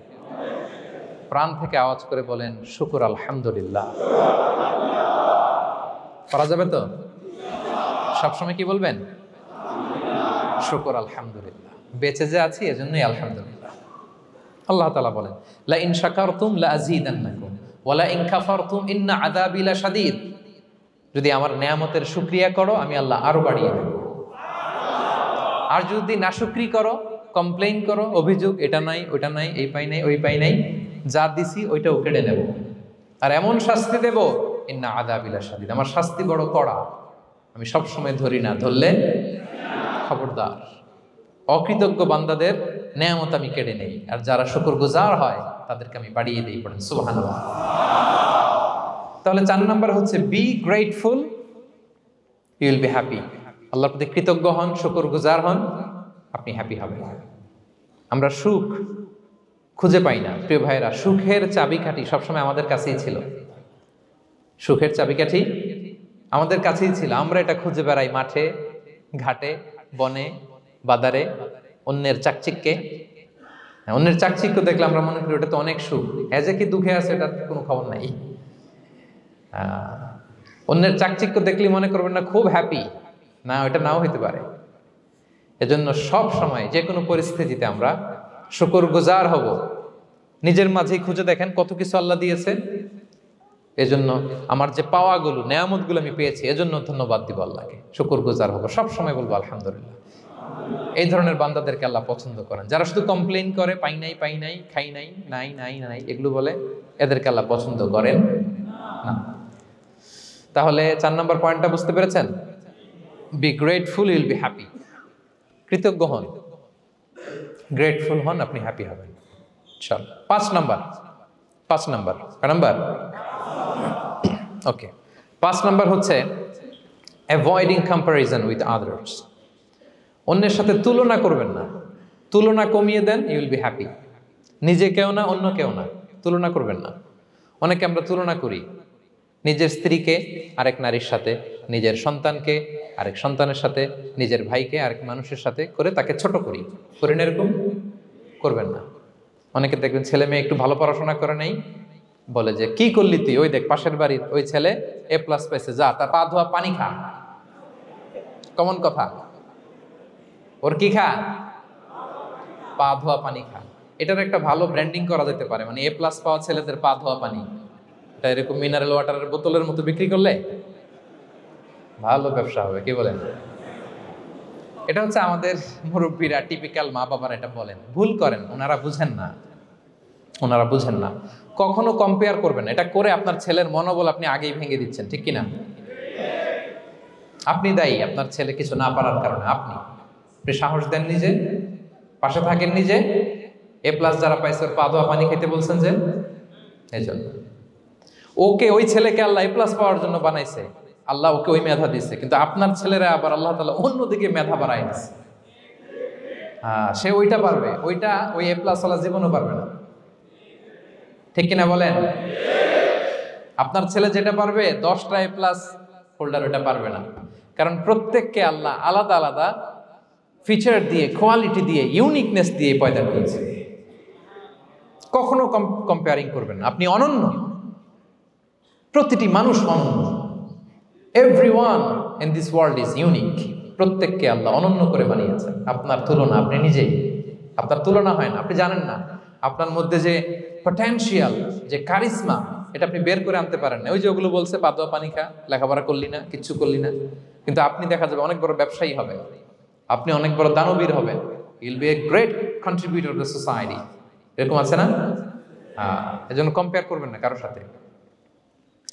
প্রাণ থেকে আওয়াজ করে বলেন, শুকর আলহামদুলিল্লাহ। করা যাবে তো? সবসময় কি বলবেন? শুকর আলহামদুলিল্লাহ, বেঁচে যে আছি এজন্যই আলহামদুলিল্লাহ। আল্লাহ তাআলা বলেন, লা ইন শাকারতুম লা আযীদান্নাকুম ওয়া লা ইন কাফারতুম ইন্না আযাবি লাশাদীদ। যদি আমার নেয়ামতের শুকরিয়া করো আমি আল্লাহ আরো বাড়িয়ে দেব, আর যদি নাশুকরি করো, কমপ্লেইন করো, অভিযোগ, এটা নাই, ওইটা নাই, এই পাই নাই, ওই পাই নাই, যা দিছি ওইটাও কেড়ে নেব, আর এমন শাস্তি দেব, ইন্না আযাবি লাশাদীদ, আমার শাস্তি বড় কড়া, আমি সব সময় ধরি না, ধরলে খবরদার। অকৃতজ্ঞ বান্দাদের নেয়ামত আমি কেড়ে নেই, আর যারা শুকরগুজার হয় তাদেরকে আমি বাড়িয়ে দিই। পড়েন সুবহানাল্লাহ। তাহলে 4 নাম্বার হচ্ছে be grateful, you will be happy. আল্লাহর প্রতি কৃতজ্ঞ হন, শুকরগুজার হন, আপনি হ্যাপি হবেন। আমরা সুখ খুঁজে পাই না প্রিয় ভাইয়েরা, সুখের চাবিকাঠি সবসময় আমাদের কাছেই ছিল। সুখের চাবিকাঠি আমাদের কাছেই ছিল, আমরা এটা খুঁজে বেড়াই মাঠে, ঘাটে, বনে, বাজারে, অন্যের চাকচিক্যে। অন্যের চাকচিক্য দেখলে আমরা মনে করি ওটা তো অনেক সুখ, এজে কি দুঃখে আছে এটার কোনো খবর নাই। অন্যের চাকচিক্য দেখলে মনে করবেন না খুব হ্যাপি, না, ওটা নাও হইতে পারে। এজন্য সব সময় যে কোনো পরিস্থিতিতে আমরা শুকরগুজার হব। নিজের মাঝেই খুঁজে দেখেন কত কিছু আল্লাহ দিয়েছে, এজন্য আমার যে পাওয়াগুলো, নেয়ামতগুলো আমি পেয়েছি, এজন্য ধন্যবাদ দিব আল্লাহকে, শুকরগুজার হব, সব সময় বলবো আলহামদুলিল্লাহ। এই ধরনের বান্দাদেরকে আল্লাহ পছন্দ করেন। যারা শুধু কমপ্লেইন করে, পাই নাই, পাই নাই, খাই নাই, নাই নাই নাই, এগুলো বলে, এদেরকে আল্লাহ পছন্দ করেন না। তাহলে 4 নম্বর পয়েন্টটা বুঝতে পেরেছেন? Be grateful, you will be happy. কৃতজ্ঞ হন, গ্রেটফুল হন, আপনি হ্যাপি হবেন। চল 5 নাম্বার ওকে, 5 নাম্বার হচ্ছে অ্যাভয়েডিং কম্প্যারিজন উইথ আদার্স। অন্যের সাথে তুলনা করবেন না, তুলনা কমিয়ে দেন, ইউ উইল বি হ্যাপি। নিজে কেউ না, অন্য কেউ না, তুলনা করবেন না। অনেকে আমরা তুলনা করি, নিজের স্ত্রীকে আরেক নারীর সাথে, নিজের সন্তানকে আরেক সন্তানের সাথে, নিজের ভাইকে আরেক মানুষের সাথে করে তাকে ছোট করি না, এরকম করবেন না। অনেকে দেখবেন ছেলে মেয়ে একটু ভালো পড়াশোনা করে নেই, বলে যে কি করলি তুই, ওই দেখ পাশের বাড়ির ওই ছেলে A+ পাইছে, যা তার পা ধোয়া পানি খা। কমন কথা, ওর কি খা? পা ধোয়া পানি খা। এটার একটা ভালো ব্র্যান্ডিং করা যেতে পারে, মানে A+ পাওয়া ছেলেদের পা ধোয়া পানি, এটা এরকম মিনারেল ওয়াটারের বোতলের মতো বিক্রি করলে ভালো ব্যবসা হবে, কি বলেন? এটা হচ্ছে আমাদের মুরব্বীরা, টিপিক্যাল মা বাবারা এটা বলেন, ভুল করেন, ওনারা বুঝেন না। কখনো কম্পেয়ার করবেন না, এটা করে আপনার ছেলের মনোবল আপনি আগেই ভেঙে দিচ্ছেন, ঠিক কিনা? আপনি দায়ী আপনার ছেলে কিছু না পারার কারণে। আপনি সাহস দেন নিজে, পাশে থাকেন নিজে। A+ যারা পাইছে ওর পা ধোয়া পানি খেতে বলছেন যে, এই জন্য ওকে, ওই ছেলেকে আল্লাহ A+ পাওয়ার জন্য বানাইছে, আল্লাহ ওকে ওই মেধা দিচ্ছে, কিন্তু আপনার ছেলেরা আবার আল্লাহ তাআলা অন্যদিকে মেধা বাড়াই দিচ্ছে। সে ওইটা পারবে, ওইটা ওই A+ ওয়ালা জীবনও পারবে না, ঠিক কিনা বলেন? আপনার ছেলে যেটা পারবে 10টা A+ হোল্ডার ওটা পারবে না, কারণ প্রত্যেককে আল্লাহ আলাদা আলাদা ফিচার দিয়ে, কোয়ালিটি দিয়ে, ইউনিকনেস দিয়ে পয়দা করেছে। কখনো কম্পেয়ারিং করবেন না। আপনি অনন্য, প্রতিটি মানুষ অনন্য। Everyone in this world is unique. প্রত্যেককে আল্লাহ অনন্য করে বানিয়েছেন। আপনার তুলনা আপনি নিজেই, আপনার তুলনা হয় না, আপনি জানেন না আপনার মধ্যে যে পটেনশিয়াল, যে কারিশমা, এটা আপনি বের করে আনতে পারেন না। ওই যে ওগুলো বলছে পা ধোয়া পানি খা, লেখাপড়া করলি না, কিচ্ছু করলি না, কিন্তু আপনি দেখা যাবে অনেক বড় ব্যবসায়ী হবে, আপনি অনেক বড় দানবীর হবেন, you'll B a great contributor two society. এরকম আছে না? এজন্য কম্পেয়ার করবেন না কারোর সাথে,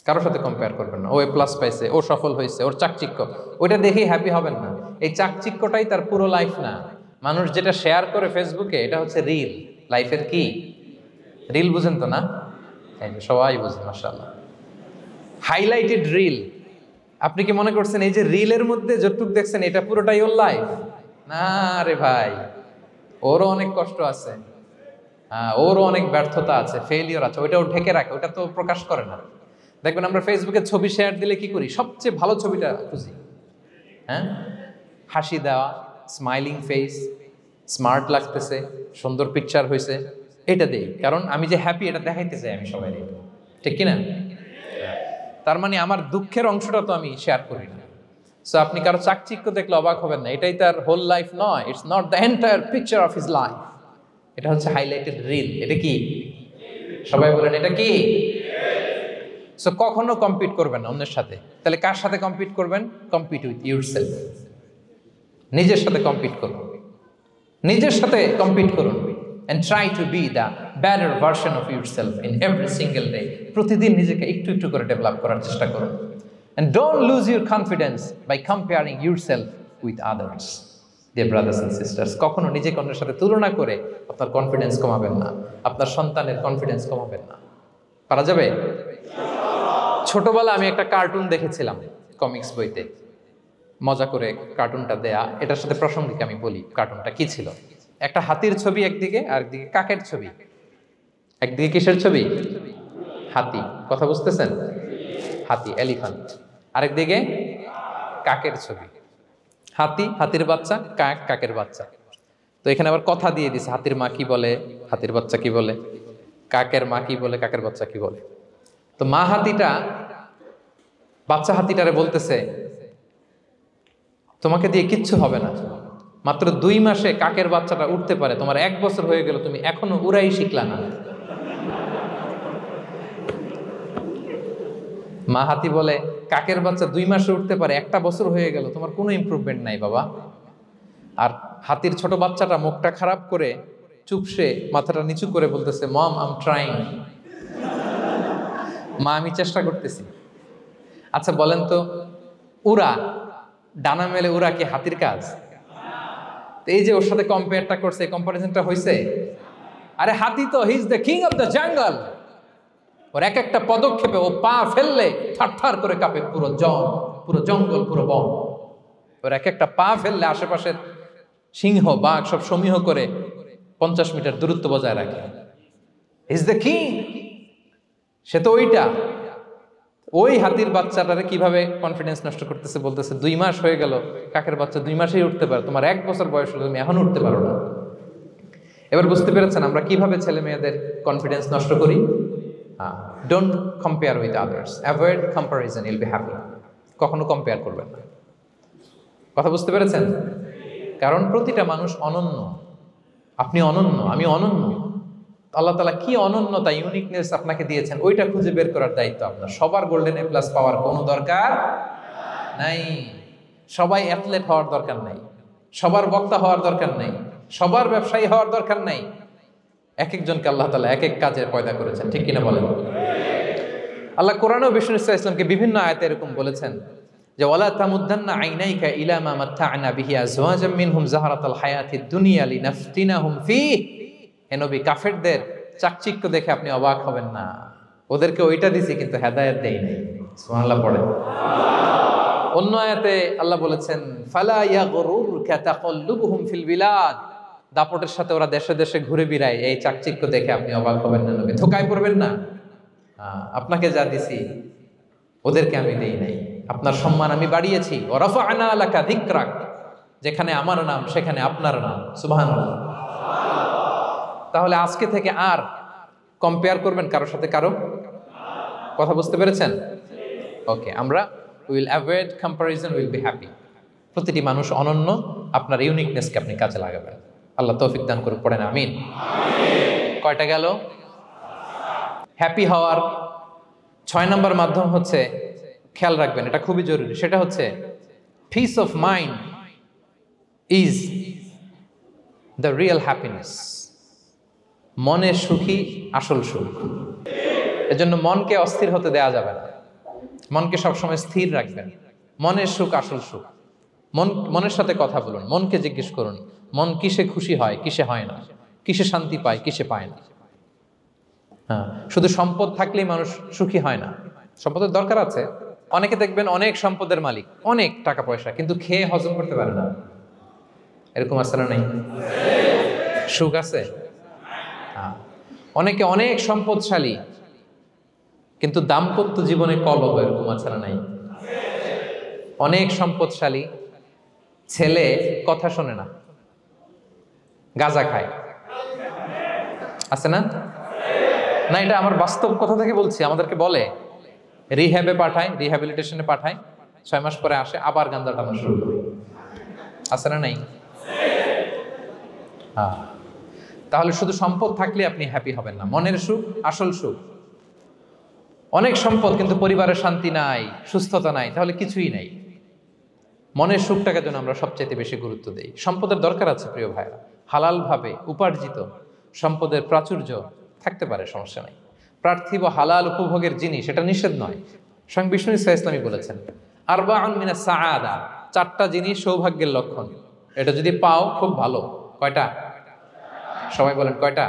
কারোর সাথে কম্পেয়ার করবেন না। ও এ প্লাস পাইছে, ও সফল হয়েছে, ওর চাকচিক্য, ওইটা দেখেই হ্যাপি হবেন না। এই চাকচিক্যটাই তার পুরো লাইফ না। মানুষ যেটা শেয়ার করে ফেসবুকে, এটা হচ্ছে রিল। লাইফের কি রিল? বুঝেন তো না? সবাই বুঝেন, মাশাআল্লাহ। Highlighted reel. আপনি কি মনে করছেন এই যে রিলের মধ্যে যতটুক দেখছেন এটা পুরোটাই ওর লাইফ? না রে ভাই, ওরও অনেক কষ্ট আছে, ওরও অনেক ব্যর্থতা আছে, ফেলিওর আছে, ওইটাও ঢেকে রাখে, ওটা তো প্রকাশ করে না। দেখবেন আমরা ফেসবুকে ছবি শেয়ার দিলে কি করি? সবচেয়ে ভালো ছবিটা খুঁজি, হ্যাঁ, হাসি দেওয়া, স্মাইলিং ফেস, স্মার্ট লাগতেছে, সুন্দর পিকচার হয়েছে, এটা দেই। কারণ আমি যে হ্যাপি এটা দেখাইতে চাই আমি সবাই, ঠিক কিনা? তার মানে আমার দুঃখের অংশটা তো আমি শেয়ার করি না। সো আপনি কারো চাকচিক্য দেখলে অবাক হবেন না, এটাই তার হোল লাইফ নয়। It's not the entire picture of his life. এটা হচ্ছে হাইলাইটেড রিল। এটা কি? সবাই বলেন এটা কি? সো কখনো কম্পিট করবেন না অন্যের সাথে। তাহলে কার সাথে কম্পিট করবেন? Compete with yourself. নিজের সাথে কম্পিট করুন, নিজের সাথে কম্পিট করুন। and try to be the better version of yourself in every single day. প্রতিদিন নিজেকে একটু একটু করে ডেভেলপ করার চেষ্টা করুন। and don't lose your confidence by comparing yourself with others. Dear brothers and sisters, কখনো নিজেকে অন্যের সাথে তুলনা করে আপনার কনফিডেন্স কমাবেন না, আপনার সন্তানের কনফিডেন্স কমাবেন না। পারা যাবে? ছোটবেলা আমি একটা কার্টুন দেখেছিলাম কমিক্স বইতে, মজা করে কার্টুনটা দেয়া। এটার সাথে প্রাসঙ্গিক আমি বলি কার্টুনটা কি ছিল। একটা হাতির ছবি একদিকে, আর একদিকে কাকের ছবি। একদিকে কিসের ছবি? হাতি। কথা বুঝতেছেন? হাতি, এলিফ্যান্ট। আরেকদিকে কাকের ছবি। হাতি, হাতির বাচ্চা, কাক, কাকের বাচ্চা। তো এখানে আবার কথা দিয়ে দিছে, হাতির মা কি বলে, হাতির বাচ্চা কি বলে, কাকের মা কি বলে, কাকের বাচ্চা কি বলে। তো মা হাতিটা বাচ্চা হাতিটারে বলতেছে, তোমাকে দিয়ে কিচ্ছু হবে না, মাত্র 2 মাসে কাকের বাচ্চাটা উঠতে পারে, তোমার 1 বছর হয়ে গেল, তুমি এখনো উড়াই শিখলা না। মা হাতি বলে, কাকের বাচ্চা 2 মাসে উঠতে পারে, 1টা বছর হয়ে গেল, তোমার কোনো ইমপ্রুভমেন্ট নাই বাবা। আর হাতির ছোট বাচ্চাটা মুখটা খারাপ করে চুপসে মাথাটা নিচু করে বলতেছে, মম আই এম ট্রাইং। মা আমি চেষ্টা করতেছি। আচ্ছা বলেন তো, উড়া, ডানা মেলে উড়া কি হাতির কাজ? এই যে ওর সাথে কম্পেয়ারটা করছে, কম্পারিজনটা হয়েছে। আরে হাতি তো he is the king of the jungle. ওর এক একটা পদক্ষেপে ও পা ফেললে থারথার করে কাঁপে পুরো জঙ্গল, পুরো বন। ওর এক একটা পা ফেললে আশেপাশের সিংহ, বাঘ সব সমীহ করে 50 মিটার দূরত্ব বজায় রাখে। He is the king. সে তো ওইটা। ওই হাতির বাচ্চাটারে কিভাবে কনফিডেন্স নষ্ট করতেছে, বলতেছে 2 মাস হয়ে গেল, কাকের বাচ্চা 2 মাসেই উঠতে পারে, তোমার 1 বছর বয়স হলো, তুমি এখন উঠতে পারো না। এবার বুঝতে পেরেছেন আমরা কিভাবে ছেলে মেয়েদের কনফিডেন্স নষ্ট করি? Don't compare with others, avoid comparison, Yule be happy. কখনো কম্পেয়ার করবেন না। কথা বুঝতে পেরেছেন? কারণ প্রতিটা মানুষ অনন্য। আপনি অনন্য, আমি অনন্য। আল্লাহ তাআলা কি অনন্যতা, ইউনিকনেস আপনাকে দিয়েছেন, ওইটা খুঁজে বের করার দায়িত্ব আপনার। সবার গোল্ডেন এ প্লাস পাওয়ার কোনো দরকার নাই, সবাই অ্যাথলেট হওয়ার দরকার নাই, সবার বক্তা হওয়ার দরকার নাই, সবার ব্যবসায়ী হওয়ার দরকার নাই। এক একজনকে আল্লাহ তাআলা এক এক কাজে পয়দা করেছেন, ঠিক কিনা বলেন? আল্লাহ কোরআনেও বিষ্ণু ইসলামকে বিভিন্ন আয়াতে এরকম বলেছেন যে ওয়ালা তামুদ্দান্না আইনাইকা ইলা মা মাত্তা'না বিহি আজওয়াজাম মিনহুম যাহরাতাল হায়াতিদ দুনিয়া লিনাফতিনাহুম ফীহ। হে নবী, কাফেরদের চাকচিক্য দেখে আপনি অবাক হবেন না, ওদেরকে ওইটা দিছি কিন্তু হেদায়েত দেই নাই। সুবহানাল্লাহ পড়েন। অন্য আয়াতে আল্লাহ বলেছেন ফালা ইয়াগরুরকা তাকাল্লুবুহুম ফিল বিলাদ। দাপটের সাথে ওরা দেশে দেশে ঘুরে বেড়ায়, এই চাকচিক্য দেখে আপনি অবাক হবেন না নবী, ধোঁকায় পড়বেন না। আপনাকে যা দিছি ওদেরকে আমি দেই নাই। আপনার সম্মান আমি বাড়িয়েছি। ওয়া রাফা'না লাকা যিকরাক, যেখানে আমার নাম সেখানে আপনার নাম। সুবহানাল্লাহ। তাহলে আজকে থেকে আর কম্পেয়ার করবেন কারোর সাথে কারো? কথা বুঝতে পেরেছেন? ওকে, আমরা will avoid comparison, will be happy. প্রতিটি মানুষ অনন্য, আপনার ইউনিকনেসকে আপনি কাজে লাগাবেন। আল্লাহ তৌফিক দান করুক, পড়েন আমিন। কয়টা গেল? হ্যাপি হওয়ার 6 নম্বর মাধ্যম হচ্ছে, খেয়াল রাখবেন এটা খুবই জরুরি, সেটা হচ্ছে piece of mind is the real happiness. মনের সুখী আসল সুখ। এজন্য মনকে অস্থির হতে দেয়া যাবে না, মনকে সবসময় স্থির রাখবেন। মনের সুখ আসল সুখ। মনের সাথে কথা বলুন, মনকে জিজ্ঞেস করুন মন কিসে খুশি হয়, কিসে হয় না, কিসে শান্তি পায়, কিসে পায় না। হ্যাঁ, শুধু সম্পদ থাকলেই মানুষ সুখী হয় না, সম্পদের দরকার আছে। অনেকে দেখবেন অনেক সম্পদের মালিক, অনেক টাকা পয়সা, কিন্তু খেয়ে হজম করতে পারে না। এরকম আছে না? নাই? সুখ আছে? অনেকে অনেক সম্পদশালী, কিন্তু দাম্পত্য জীবনে কলহ, এরকম আছে না? নাই? অনেক সম্পদশালী ছেলে কথা শোনে না, গাঁজা খায়, আছে না? না, এটা আমার বাস্তব কথা থেকে বলছি। আমাদেরকে বলে রিহ্যাবে পাঠায়, রিহ্যাবিলিটেশনে পাঠায়, 6 মাস পরে আসে আবার গাঁজা টানা শুরু করে। আছে না? নাই? তাহলে শুধু সম্পদ থাকলে আপনি হ্যাপি হবেন না। মনের সুখ আসল সুখ। অনেক সম্পদ কিন্তু পরিবারের শান্তি নাই, সুস্থতা নাই, তাহলে কিছুই নাই। মনের সুখটাকে যেন আমরা সবচেয়ে বেশি গুরুত্ব দেই। সম্পদের দরকার আছে প্রিয় ভাইরা, হালালভাবে উপার্জিত সম্পদের প্রাচুর্য থাকতে পারে, সমস্যা নাই। পার্থিব হালাল উপভোগের জিনিস, এটা নিষেধ নয়। স্বয়ং বিষ্ণু ইসলামী বলেছেন আরবাউন মিনাস সাআদা, 4টা জিনিস সৌভাগ্যের লক্ষণ। এটা যদি পাও খুব ভালো। কয়টা? সবাই বলেন কয়টা?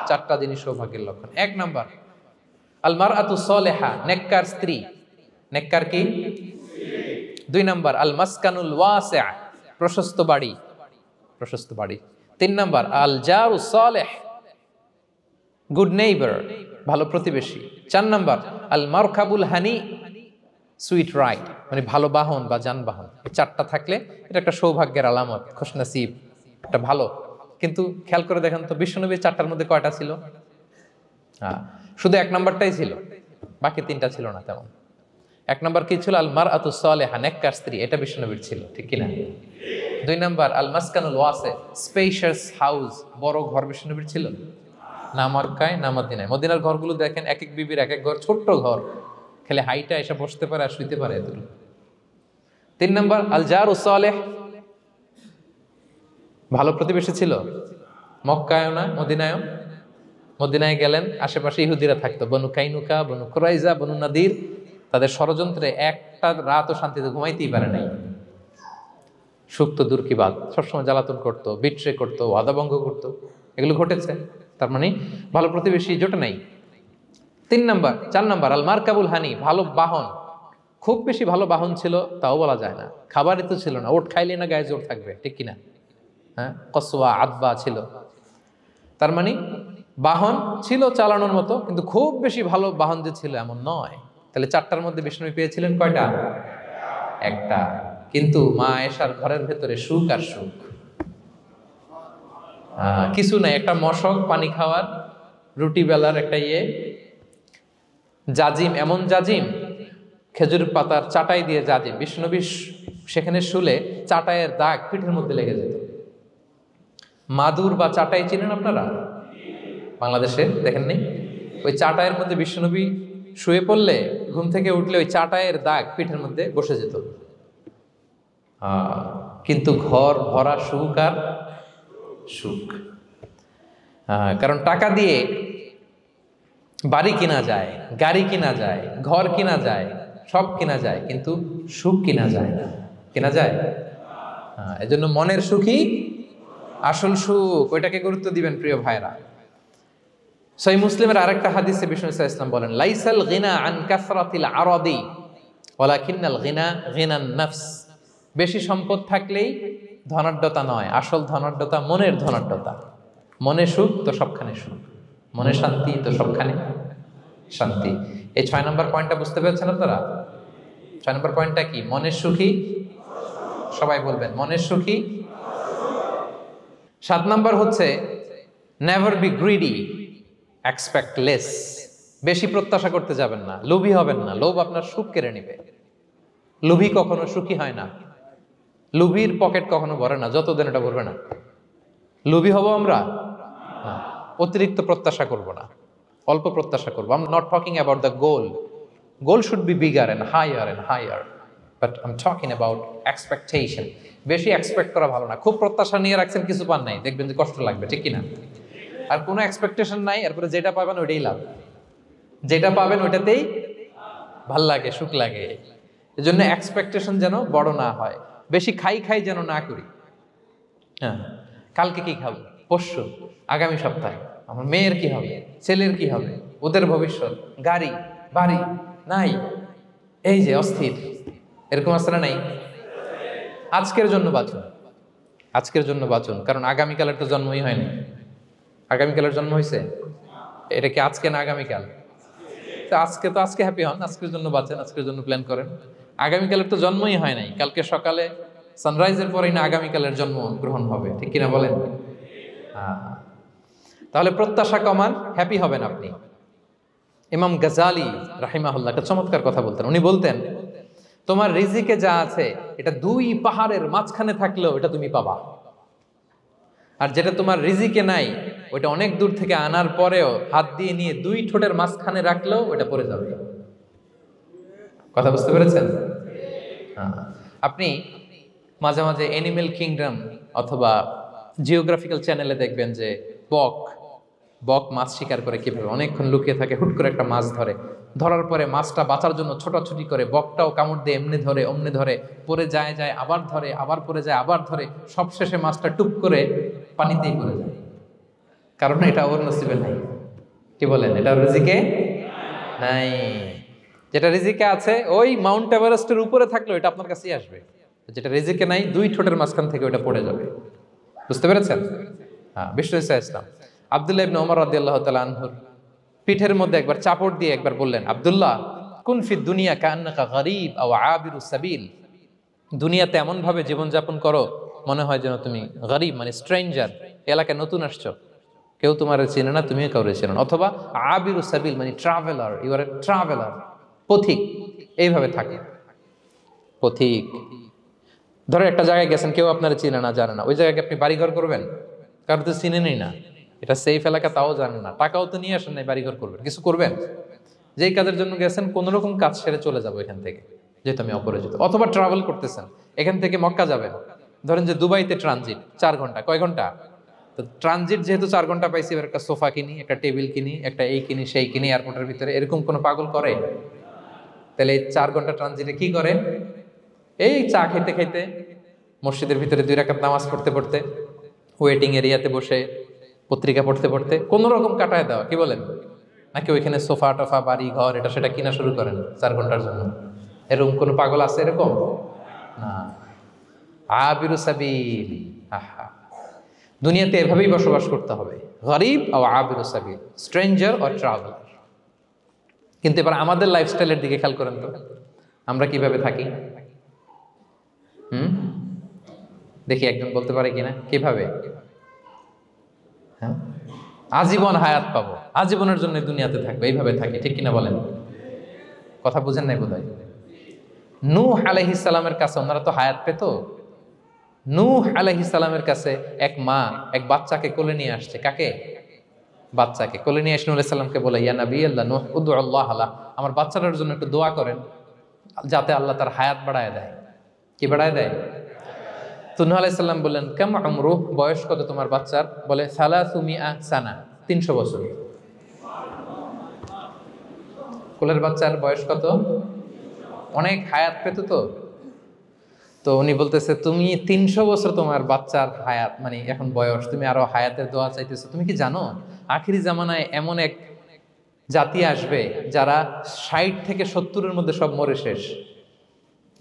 4টা জিনিস সৌভাগ্যের লক্ষণ। 1 নাম্বার আল মারআতু সালেহা, নেককার স্ত্রী। নেককার কি? 2 নাম্বার আল মাসকানুল ওয়াসি', প্রশস্ত বাড়ি, প্রশস্ত বাড়ি। 3 নাম্বার আল জারু সালেহ, গুড নেইবার, ভালো প্রতিবেশী। 4 নাম্বার আল মারকাবুল হানি, সুইট রাইড, মানে ভালো বাহন বা যানবাহন। এই 4টা থাকলে এটা একটা সৌভাগ্যের আলামত, খুশনসিব, একটা ভালো। কিন্তু খেয়াল করে দেখেন তো, বিশ্বনবীর 4টার মধ্যে কয়টা ছিল? শুধু 1 নাম্বারটাই ছিল, বাকি 3টা ছিল না তেমন। 1 নাম্বার কি ছিল? আল মারআতু সালেহা, নেককার স্ত্রী, এটা বিশ্বনবীর ছিল, ঠিক কিনা? 2 নাম্বার আল মাসকানুল ওয়াসি', স্পেশাস হাউস, বড় ঘর, বিশ্বনবীর ছিল না মক্কায় না মদিনায়। মদিনার ঘরগুলো দেখেন, এক এক বিবির এক এক ঘর, ছোট্ট ঘর, খেলে হাইটা এসে বসতে পারে আর শুইতে পারে এতটুকু। 3 নাম্বার আল জারু সালেহ, ভালো প্রতিবেশী ছিল। মক্কায়ও না মদিনায়ও। মদিনায় গেলেন, আশেপাশে ইহুদিরা থাকতো, বনু কাইনুকা, বনু কুরাইজা, বনু নাদির। তাদের ষড়যন্ত্রে একটা রাতও শান্তিতে ঘুমাইতেই পারে নাই। সুখ তো দূর কি বাদ, সবসময় জ্বালাতন করতো, বিট্রে করতো, ওয়াদাভঙ্গ করতো, এগুলো ঘটেছে। তার মানে ভালো প্রতিবেশী জোটে নাই। 4 নাম্বার আল মারকাবুল হানি, ভালো বাহন। খুব বেশি ভালো বাহন ছিল তাও বলা যায় না, খাবারই তো ছিল না, ওট খাইলে না গায়ে জোর থাকবে, ঠিক কিনা? হ্যাঁ, কসওয়া আদবা ছিল। তার মানে বাহন ছিল চালানোর মতো, কিন্তু খুব বেশি ভালো বাহন যে ছিল এমন নয়। তাহলে 4টার মধ্যে বিষ্ণু পেয়েছিলেন কয়টা? 1টা। কিন্তু মা আয়েশার ঘরের ভেতরে সুখ আর সুখ, কিছু নাই। একটা মশক পানি খাওয়ার, রুটি বেলার একটা জাজিম, এমন জাজিম, খেজুর পাতার চাটাই দিয়ে জাজিম। বিষ্ণুনবী সেখানে শুলে চাটাইয়ের দাগ পিঠের মধ্যে লেগে যেত। মাদুর বা চাটাই চিনেন আপনারা? বাংলাদেশে দেখেননি? ওই চাটাইয়ের মধ্যে বিষ্ণুনবী শুয়ে পড়লে, ঘুম থেকে উঠলে ওই চাটাইয়ের দাগ পিঠের মধ্যে বসে যেত। কিন্তু ঘর ভরা সুখ আর সুখ। কারণ টাকা দিয়ে বাড়ি কিনা যায়, গাড়ি কিনা যায়, ঘর কিনা যায়, সব কিনা যায়, কিন্তু সুখ কিনা যায় না। কিনা যায়? এজন্য মনের সুখই আসল সুখ, ওইটাকে গুরুত্ব দিবেন প্রিয় ভাইরা। সহিহ মুসলিমের আরেকটা হাদিসে বিষ্ণু ইসলাম বলেন লাইসাল গিনা আন কাসরাতিল আরাদি ওয়ালাকিন্নাল গিনা গিনান নাফস। বেশি সম্পদ থাকলেই ধনাঢ্যতা নয়, আসল ধনাঢ্যতা মনের ধনাঢ্যতা। মনে সুখ তো সবখানে সুখ, মনে শান্তি তো সবখানে শান্তি। এই 6 নম্বর পয়েন্টটা বুঝতে পেরেছেন আপনারা? 6 নম্বর পয়েন্টটা কি? মনের সুখী, সবাই বলবেন মনের সুখী। 7 নম্বর হচ্ছে never be greedy expect less, বেশি প্রত্যাশা করতে যাবেন না, লোভী হবেন না। লোভ আপনার সুখ কেড়ে নিবে। লোভী কখনো সুখী হয় না, লোভীর পকেট কখনো ভরে না যতদিন এটা ভরবে না। লোভী হব আমরা না, অতিরিক্ত প্রত্যাশা করব না, অল্প প্রত্যাশা করবো। I am not talking about the goal, goal should be bigger and higher, but I am talking about expectation. বেশি এক্সপেক্ট করা ভালো না। খুব প্রত্যাশা নিয়ে রাখছেন, কিছু পান নাই, দেখবেন যে কষ্ট লাগবে, ঠিক কিনা? আর কোনো এক্সপেকটেশন নাই, এরপরে যেটা পাবেন ওইটাই লাভ, যেটা পাবেন ওইটাতেই ভাল লাগে, সুখ লাগে। এজন্য এক্সপেকটেশন যেন বড় না হয়, বেশি খাই যেন না করি। হ্যাঁ, কালকে কি খাবো, পরশু, আগামী সপ্তাহে আমার মেয়ের কি হবে, ছেলের কি হবে, ওদের ভবিষ্যৎ, গাড়ি বাড়ি নাই, এই যে অস্থির, এরকম আসলে নাই। আজকের জন্য বাঁচুন, আজকের জন্য বাঁচুন, কারণ আগামীকালের তো জন্মই হয়নি। আগামীকালের জন্ম হয়েছে, এটা কি আজকে না আগামীকাল? আজকে হ্যাপি হন, আজকের জন্য বাঁচেন, আজকের জন্য প্ল্যান করেন। আগামীকালের তো জন্মই হয় নাই, কালকে সকালে সানরাইজের পরেই না আগামীকালের জন্ম গ্রহণ হবে, ঠিক কিনা বলেন? তাহলে প্রত্যাশা কমান, হ্যাপি হবেন আপনি। ইমাম গাজালি রাহিমাহুল্লাহ একটা চমৎকার কথা বলতেন। উনি বলতেন, তোমার রিজিকে যা আছে এটা 2 পাহাড়ের মাঝখানে থাকলেও এটা তুমি পাবা, আর যেটা তোমার রিজিকে নাই ওইটা অনেক দূর থেকে আনার পরেও হাত দিয়ে নিয়ে 2 ঠোঁটের মাঝখানে রাখলেও ওইটা পড়ে যাবে। কথা বুঝতে পেরেছেন? আপনি মাঝে মাঝে অ্যানিমেল কিংডম অথবা জিওগ্রাফিক্যাল চ্যানেলে দেখবেন যে বক মাছ শিকার করে কিভাবে অনেকক্ষণ লুকিয়ে থাকে, হুট করে একটা মাছ ধরে, ধরার পরে মাছটা বাঁচার জন্য ছোটাছুটি করে, বকটাও কামড় দিয়ে এমনি ধরে অমনি ধরে, পরে যায় আবার ধরে, আবার পরে যায় আবার ধরে, সবশেষে মাছটা টুপ করে পানিতেই পড়ে যায়, কারণ এটা ওর নসিবে নাই। কি বলেন? এটা রিজিকে নাই। যেটা রিজিকে আছে ওই মাউন্ট এভারেস্টের উপরে থাকলে ওইটা আপনার কাছেই আসবে, যেটা রিজিকে নাই 2 ঠোঁটের মাঝখান থেকে ওইটা পড়ে যাবে। বুঝতে পেরেছেন? হ্যাঁ, বিশ্ব ইসলাম আব্দুল্লাহ ইবনে ওমর রাদিয়াল্লাহু তাআলা আনহুর পিঠের মধ্যে একবার চাপড় দিয়ে একবার বললেন, আব্দুল্লাহ, কুন ফি দুনিয়া কান্নাকা গরীব আও আবিরুস সাবিল। দুনিয়াতে এমন ভাবে জীবনযাপন করো মনে হয় যেন তুমি গরীব, মানে স্ট্রেঞ্জার, এলাকায় নতুন আসছো, কেউ তোমার চেনে না, তুমিও কাউরে চেনো না। অথবা আবিরুস সাবিল মানে traveller, you are a traveller, পথিক। এইভাবে থাকে পথিক। ধরো একটা জায়গায় গেছেন, কেউ আপনার চিনে না, জানে না, ওই জায়গায় আপনি বাড়িঘর করবেন? কারণ তো চিনেনই না, এটা সেফ এলাকা তাও জানেন না, টাকাও তো নিয়ে আসেন নাই, বাড়িঘর করবেন, কিছু করবেন? যেই কাজের জন্য গেছেন কোনো রকম কাজ সেরে চলে যাবো এখান থেকে, যেহেতু আমি অপরিচিত। অথবা ট্রাভেল করতেছেন, এখান থেকে মক্কা যাবেন, ধরেন যে দুবাইতে ট্রানজিট 4 ঘন্টা, কয় ঘন্টা? তো ট্রানজিট যেহেতু 4 ঘন্টা পাইছি, এবার একটা সোফা কিনি, একটা টেবিল কিনি, একটা এই কিনি সেই কিনি এয়ারপোর্টের ভিতরে, এরকম কোনো পাগল করে? তাহলে এই 4 ঘন্টা ট্রানজিটে কি করে? এই চা খেতে খেতে, মসজিদের ভিতরে 2 রাকাত নামাজ পড়তে পড়তে, ওয়েটিং এরিয়াতে বসে পত্রিকা পড়তে পড়তে কোন রকম কাটায় দেওয়া। কি বলেন? নাকি ওইখানে সোফা টোফা বাড়ি ঘর এটা সেটা কিনা শুরু করেন 4 ঘন্টার জন্য? এরকম কোন পাগল আছে এরকম? না। আবিরু সাবিল, আহা, দুনিয়াতে এভাবেই বসবাস করতে হবে, গরিব ও আবিরু সাবিল, স্ট্রেঞ্জার অর ট্রাভেলার। কিন্তু এবার আমাদের লাইফস্টাইলের দিকে খেয়াল করেন তো, আমরা কিভাবে থাকি? দেখি একজন বলতে পারে কিনা কিভাবে? হ্যাঁ, আজীবন হায়াত পাবো, আজীবনের জন্য দুনিয়াতে থাকবে, এইভাবে থাকি, ঠিক কিনা বলেন? কথা বুঝেন নাই বোধহয়। নূহ আলাইহিস সালামের কাছে ওনারা তো হায়াত পেত। নূহ আলাইহিস সালামের কাছে এক মা এক বাচ্চাকে কোলে নিয়ে আসছে। কাকে? বাচ্চাকে কোলে নিয়ে এসে নূহ আলাইহিস সালামকে বলে, ইয়া নবী আল্লাহ নূহ উদু আল্লাহ আলা, আমার বাচ্চাটার জন্য একটু দোয়া করেন যাতে আল্লাহ তার হায়াত বাড়ায় দেয়। কি বাড়ায় দেয়? তো নূহ আলাইহিস সালাম বললেন, কাম আমরুহ, বয়স কত তোমার বাচ্চার? বলে 300 সানা, 300 বছর। কোলের বাচ্চার বয়স কত? অনেক হায়াত পেত তো। তো উনি বলতেছে, তুমি 300 বছর তোমার বাচ্চার হায়াত, মানে এখন বয়স, তুমি আরো হায়াতের দোয়া চাইতেছো। তুমি কি জানো আখিরি জামানায় এমন এক জাতি আসবে যারা 60 থেকে 70-এর মধ্যে সব মরে শেষ।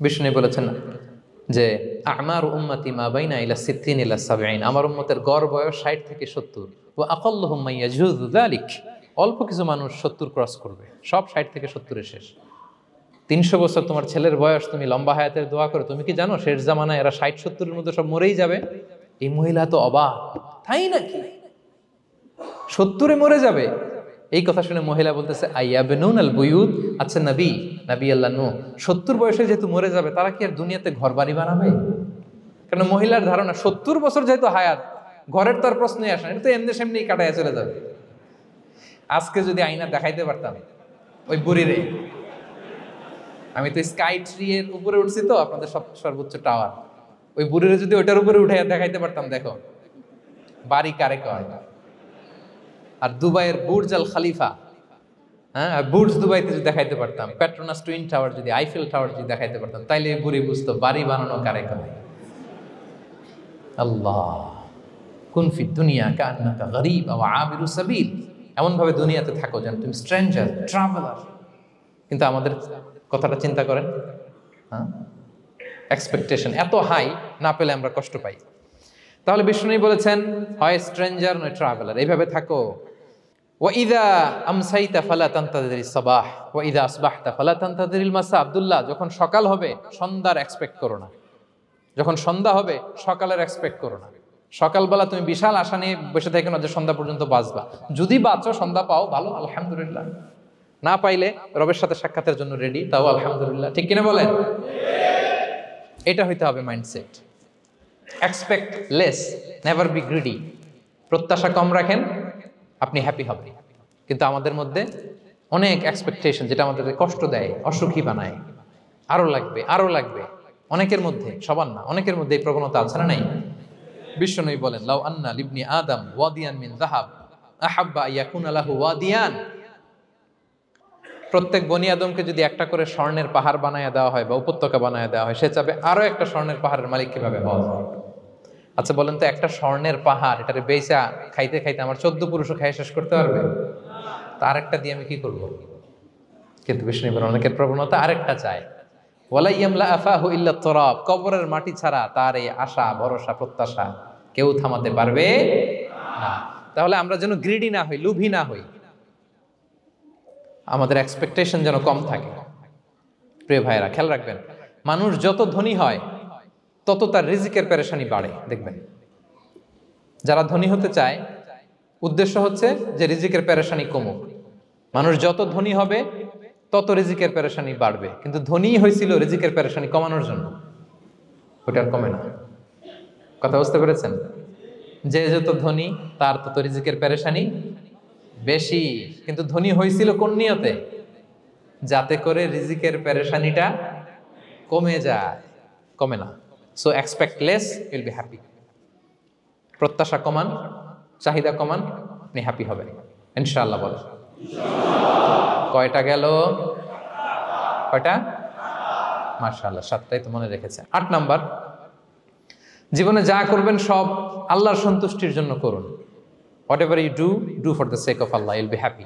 বিষ্ণু বলেছেন যে আমার উম্মতি মা বাইনা ইলা 60 ইলা 70, আমার উম্মতের গড় বয়স 60 থেকে 70। ওয়া আকাল্লুহুম মাইয়াজুযু যালিক, অল্প কিছু মানুষ 70 ক্রস করবে, সব 60 থেকে 70-এ শেষ। 300 বছর তোমার ছেলের বয়স, তুমি লম্বা হায়াতের দোয়া করো, তুমি কি জানো শেষ জামানায় এরা 60-70-এর মধ্যে সব মরেই যাবে? এই মহিলা তো অবাক, তাই নাকি 70-এ মরে যাবে? এই কথা শুনে মহিলা বলতেছে আইয়াবনুন আল বুয়ুত, আচ্ছা নবী আল্লাহ নূহ 70 বয়সে যেহেতু মরে যাবে, তারা কি আর দুনিয়াতে ঘর বাড়ি বানাবে? কারণ মহিলার ধারণা 70 বছর যেহেতু হায়াত, ঘরের তো আর প্রশ্নই আসে না, এটা তো এমনি সেমনি কাটায় চলে যাবে। আজকে যদি আয়না দেখাইতে পারতাম ওই বুড়িরে, আমি তো স্কাই ট্রি এর উপরে উঠছি, তো আপনাদের সর্বোচ্চ টাওয়ার, ওই বুড়িরে যদি ওইটার উপরে উঠে দেখাইতে পারতাম, দেখো বাড়ি কারে কয়। আর দুবাইয়ের বুর্জ আল খালিফা, হ্যাঁ, বুর্জ দুবাইতে যদি দেখাইতে পারতাম, পেট্রোনাস টুইন টাওয়ার যদি, আইফেল টাওয়ার যদি দেখাইতে পারতাম, তাইলে এই বুড়ি বুঝতো বাড়ি বানানো কারে কয়। আল্লাহ কুন ফি দুনিয়া কান্নাকা গরীব আও আবিরু সাবিল, এমন ভাবে দুনিয়াতে থাকো যেন তুমি স্ট্রেঞ্জার, ট্রাভেলার। কিন্তু আমাদের কথাটা চিন্তা করেন, হ্যাঁ, এক্সপেকটেশন এত হাই, না পেলে আমরা কষ্ট পাই। তাহলে বিষ্ণু বলেছেন হয় স্ট্রেঞ্জার নয় ট্রাভেলার, এইভাবে থাকো। ওয়াইদা আমসাইতা ফালা তানতাযিরিস সাবাহ ওয়াইদা আসবাহতা ফালা তানতাযিরিল মাসা। আব্দুল্লাহ, যখন সকাল হবে সন্ধ্যার এক্সপেক্ট করো না, যখন সন্ধ্যা হবে সকালের এক্সপেক্ট করো না। সকালবেলা তুমি বিশাল আশা নিয়ে বসে থাকো না যে সন্ধ্যা পর্যন্ত বাঁচবা। যদি বাঁচো, সন্ধ্যা পাও, ভালো, আলহামদুলিল্লাহ। না পাইলে রবের সাথে সাক্ষাতের জন্য রেডি, তাও আলহামদুলিল্লাহ। ঠিক কিনা বলেন? এটা হইতে হবে mindset. Expect less, never be greedy. প্রত্যাশা কম রাখেন, আপনি হ্যাপি হবেন। কিন্তু আমাদের মধ্যে অনেক এক্সপেকটেশন, যেটা আমাদেরকে কষ্ট দেয়, অসুখী বানায়। আরো লাগবে, আরো লাগবে। অনেকের মধ্যে, সবার না, অনেকের মধ্যে এই প্রবণতা আছে না নাই? বিশ্বনবী বলেন লাউ আন্না লিবনি আদম ওয়াদিয়ান মিন যাহাব আহাব্বা ইয়াকুনা লাহু ওয়াদিয়ান। প্রত্যেক বনি আদমকে যদি একটা করে স্বর্ণের পাহাড় বানায় দেওয়া হয় বা উপত্যকা বানায় দেওয়া হয়, সে চাবে আরো একটা স্বর্ণের পাহাড়ের মালিক কিভাবে হওয়া যায়। আচ্ছা বলেন তো, একটা স্বর্ণের পাহাড়, এটারে বেচা খাইতে খাইতে আমার 14 পুরুষও খাই শেষ করতে পারবে? তার একটা দিয়ে আমি কি করব? কিন্তু বিষ্ণু বলেন অনেকের প্রবণতা আরেকটা চায়। ওয়ালা ইয়ামলা আফাহু ইল্লা তুরাব, কবরের মাটি ছাড়া তার এই আশা, ভরসা, প্রত্যাশা কেউ থামাতে পারবে না। তাহলে আমরা যেন গ্রিডি না হই, লোভী না হই, আমাদের এক্সপেকটেশন যেন কম থাকে। প্রিয় ভাইরা, খেয়াল রাখবেন, মানুষ যত ধনী হয় তত তার রিজিকের পেরেশানি বাড়ে। দেখবেন, যারা ধনী হতে চায় উদ্দেশ্য হচ্ছে যে রিজিকের পেরেশানি কমুক। মানুষ যত ধনী হবে তত রিজিকের পেরেশানি বাড়বে। কিন্তু ধনী হয়েছিল রিজিকের পেরেশানি কমানোর জন্য, ওটা আর কমে না। কথা বুঝতে পেরেছেন? যে যত ধনী তার তত রিজিকের পেরেশানি বেশি। কিন্তু ধনী হয়েছিল কোন নিয়তে? যাতে করে রিজিকের পেরেশানিটা কমে যায়, কমে না। So expect less, will be happy. প্রত্যাশা কমান, চাহিদা কমান, আপনি হ্যাপি হবেন ইনশাআল্লাহ। বলে কয়টা গেল? কয়টা? মাশাআল্লাহ, 7টাই তো মনে রেখেছে। 8 নাম্বার, জীবনে যা করবেন সব আল্লাহর সন্তুষ্টির জন্য করুন। Whatever you do for the sake of Allah, you'll be happy.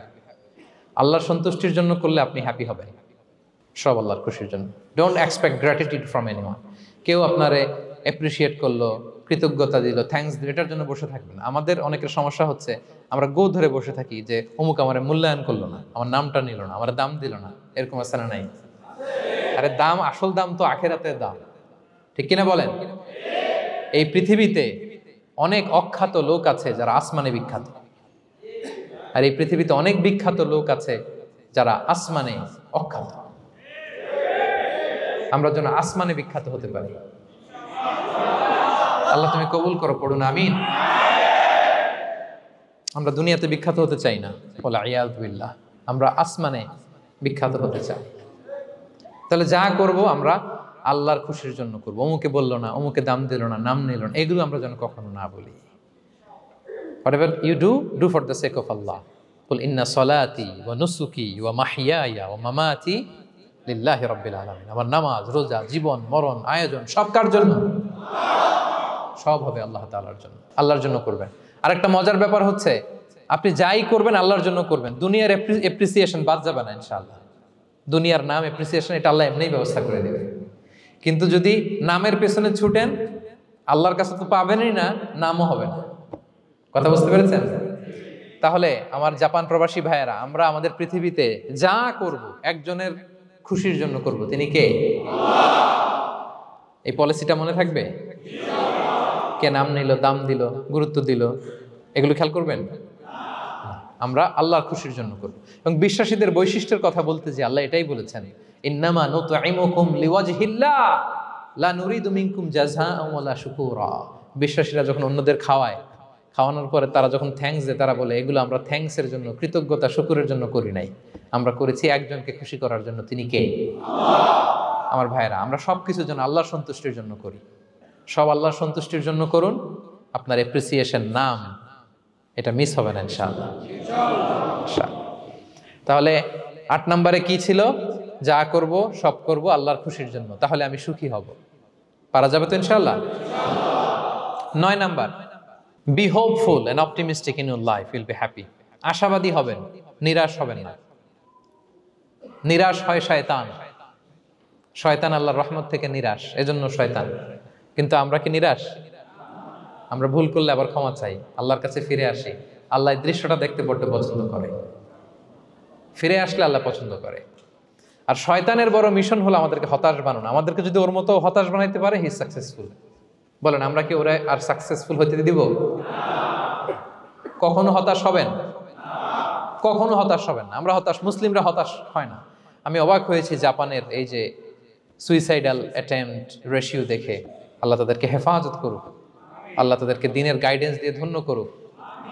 আল্লাহর সন্তুষ্টির জন্য করলে আপনি হ্যাপি হবেন, সব আল্লাহর খুশির জন্য। Don't expect gratitude from anyone. কেউ আপনারে অ্যাপ্রিসিয়েট করলো, কৃতজ্ঞতা দিল, থ্যাঙ্কস দিল, এটার জন্য বসে থাকবেন। আমাদের অনেকের সমস্যা হচ্ছে আমরা গো ধরে বসে থাকি যে অমুক আমার মূল্যায়ন করলো না, আমার নামটা নিল না, আমার দাম দিল না। এরকম আছে না নাই? আরে দাম, আসল দাম তো আখিরাতের দাম। ঠিক কিনা বলেন? এই পৃথিবীতে অনেক অখ্যাত লোক আছে যারা আসমানে বিখ্যাত, আর এই পৃথিবীতে অনেক বিখ্যাত লোক আছে যারা আসমানে অখ্যাত। আমরা যেন আসমানে বিখ্যাত হতে পারি। আল্লাহ তুমি কবুল করো, পড়ুন আমিন। আমরা দুনিয়াতে বিখ্যাত হতে চাই না, ওয়াল ইয়াযু বিল্লাহ, আমরা আসমানে বিখ্যাত হতে চাই। তাহলে যা করব আমরা আল্লাহর খুশির জন্য করব। অমুকে বললো না, অমুকে দাম দিল না, নাম নিল না, এগুলো আমরা যেন কখনো না বলি। Whatever you do for the sake of Allah. Qul inna salati wa nusuki wa mahyaya wa mamati lillahi rabbil alamin. আমার নামাজ, রোজা, জীবন, মরণ, আয়োজন সব কার জন্য? সব হবে আল্লাহ তাআলার জন্য, আল্লাহর জন্য করবেন। আরেকটা মজার ব্যাপার হচ্ছে, আপনি যাই করবেন আল্লাহর জন্য করবেন। দুনিয়ার অ্যাপ্রিসিয়েশন বাদ যাবে না ইনশাআল্লাহ। দুনিয়ার নাম, অ্যাপ্রিসিয়েশন, এটা আল্লাহ এমনিই ব্যবস্থা করে দেবে। কিন্তু যদি নামের পেছনে ছুটেন, আল্লাহর কাছে তো পাবেনই না, নামও হবে না। কথা বুঝতে পেরেছেন? তাহলে আমার জাপান প্রবাসী ভাইয়েরা, আমরা আমাদের পৃথিবীতে যা করব একজনের খুশির জন্য করব। তিনি কে? এই পলিসিটা মনে থাকবে? কে নাম নিল, দাম দিল, গুরুত্ব দিল, এগুলো খেয়াল করবেন। আমরা আল্লাহর খুশির জন্য করব। এবং বিশ্বাসীদের বৈশিষ্ট্যের কথা বলতে যে আল্লাহ এটাই বলেছেন, ইন্নামা নুতঈমুকুম লিওয়াজহিল্লাহ লা নুরিদু মিনকুম জাযাআন ওয়ালা শুকুরা। বিশ্বাসীরা যখন অন্যদের খাওয়ানোর পরে তারা যখন থ্যাঙ্কস দেয়, তারা বলে এগুলো আমরা থ্যাঙ্কসের জন্য, কৃতজ্ঞতা শুকরের জন্য করি নাই, আমরা করেছি একজনকে খুশি করার জন্য। তিনি কে? আমার ভাইয়েরা, আমরা সব কিছুর জন্য আল্লাহর সন্তুষ্টির জন্য করি। সব আল্লাহর সন্তুষ্টির জন্য করুন, আপনার এপ্রিসিয়েশন নাম এটা মিস হবে না ইনশাআল্লাহ। তাহলে 8 নম্বরে কি ছিল? যা করব সব করব আল্লাহর খুশির জন্য, তাহলে আমি সুখী হব। পারা যাবে তো ইনশাআল্লাহ? 9 number, be hopeful and optimistic in your life, will be happy. আশাবাদী হবেন, নিরাশ হবেন না। নিরাশ হয় শয়তান। শয়তান আল্লাহর রহমত থেকে নিরাশ, এজন্য শয়তান। কিন্তু আমরা কি নিরাশ? আমরা ভুল করলে আবার ক্ষমা চাই, আল্লাহর কাছে ফিরে আসি। আল্লাহ এই দৃশ্যটা দেখতে বড্ড পছন্দ করে, ফিরে আসলে আল্লাহ পছন্দ করে। আর শয়তানের বড় মিশন হলো আমাদেরকে হতাশ বানানো। আমাদেরকে যদি ওর মতো হতাশ বানাইতে পারে, হি সাকসেসফুল। বলেন, আমরা কি ওরা আর সাকসেসফুল হতে দিব? কখনো হতাশ হবেন? কখনো হতাশ হবেন না। আমরা হতাশ, মুসলিমরা হতাশ হয় না। আমি অবাক হয়েছি জাপানের এই যে সুইসাইডাল অ্যাটেম্পট রেশিও দেখে। আল্লাহ তাদেরকে হেফাজত করুক, আল্লাহ তাদেরকে দিনের গাইডেন্স দিয়ে ধন্য করুক।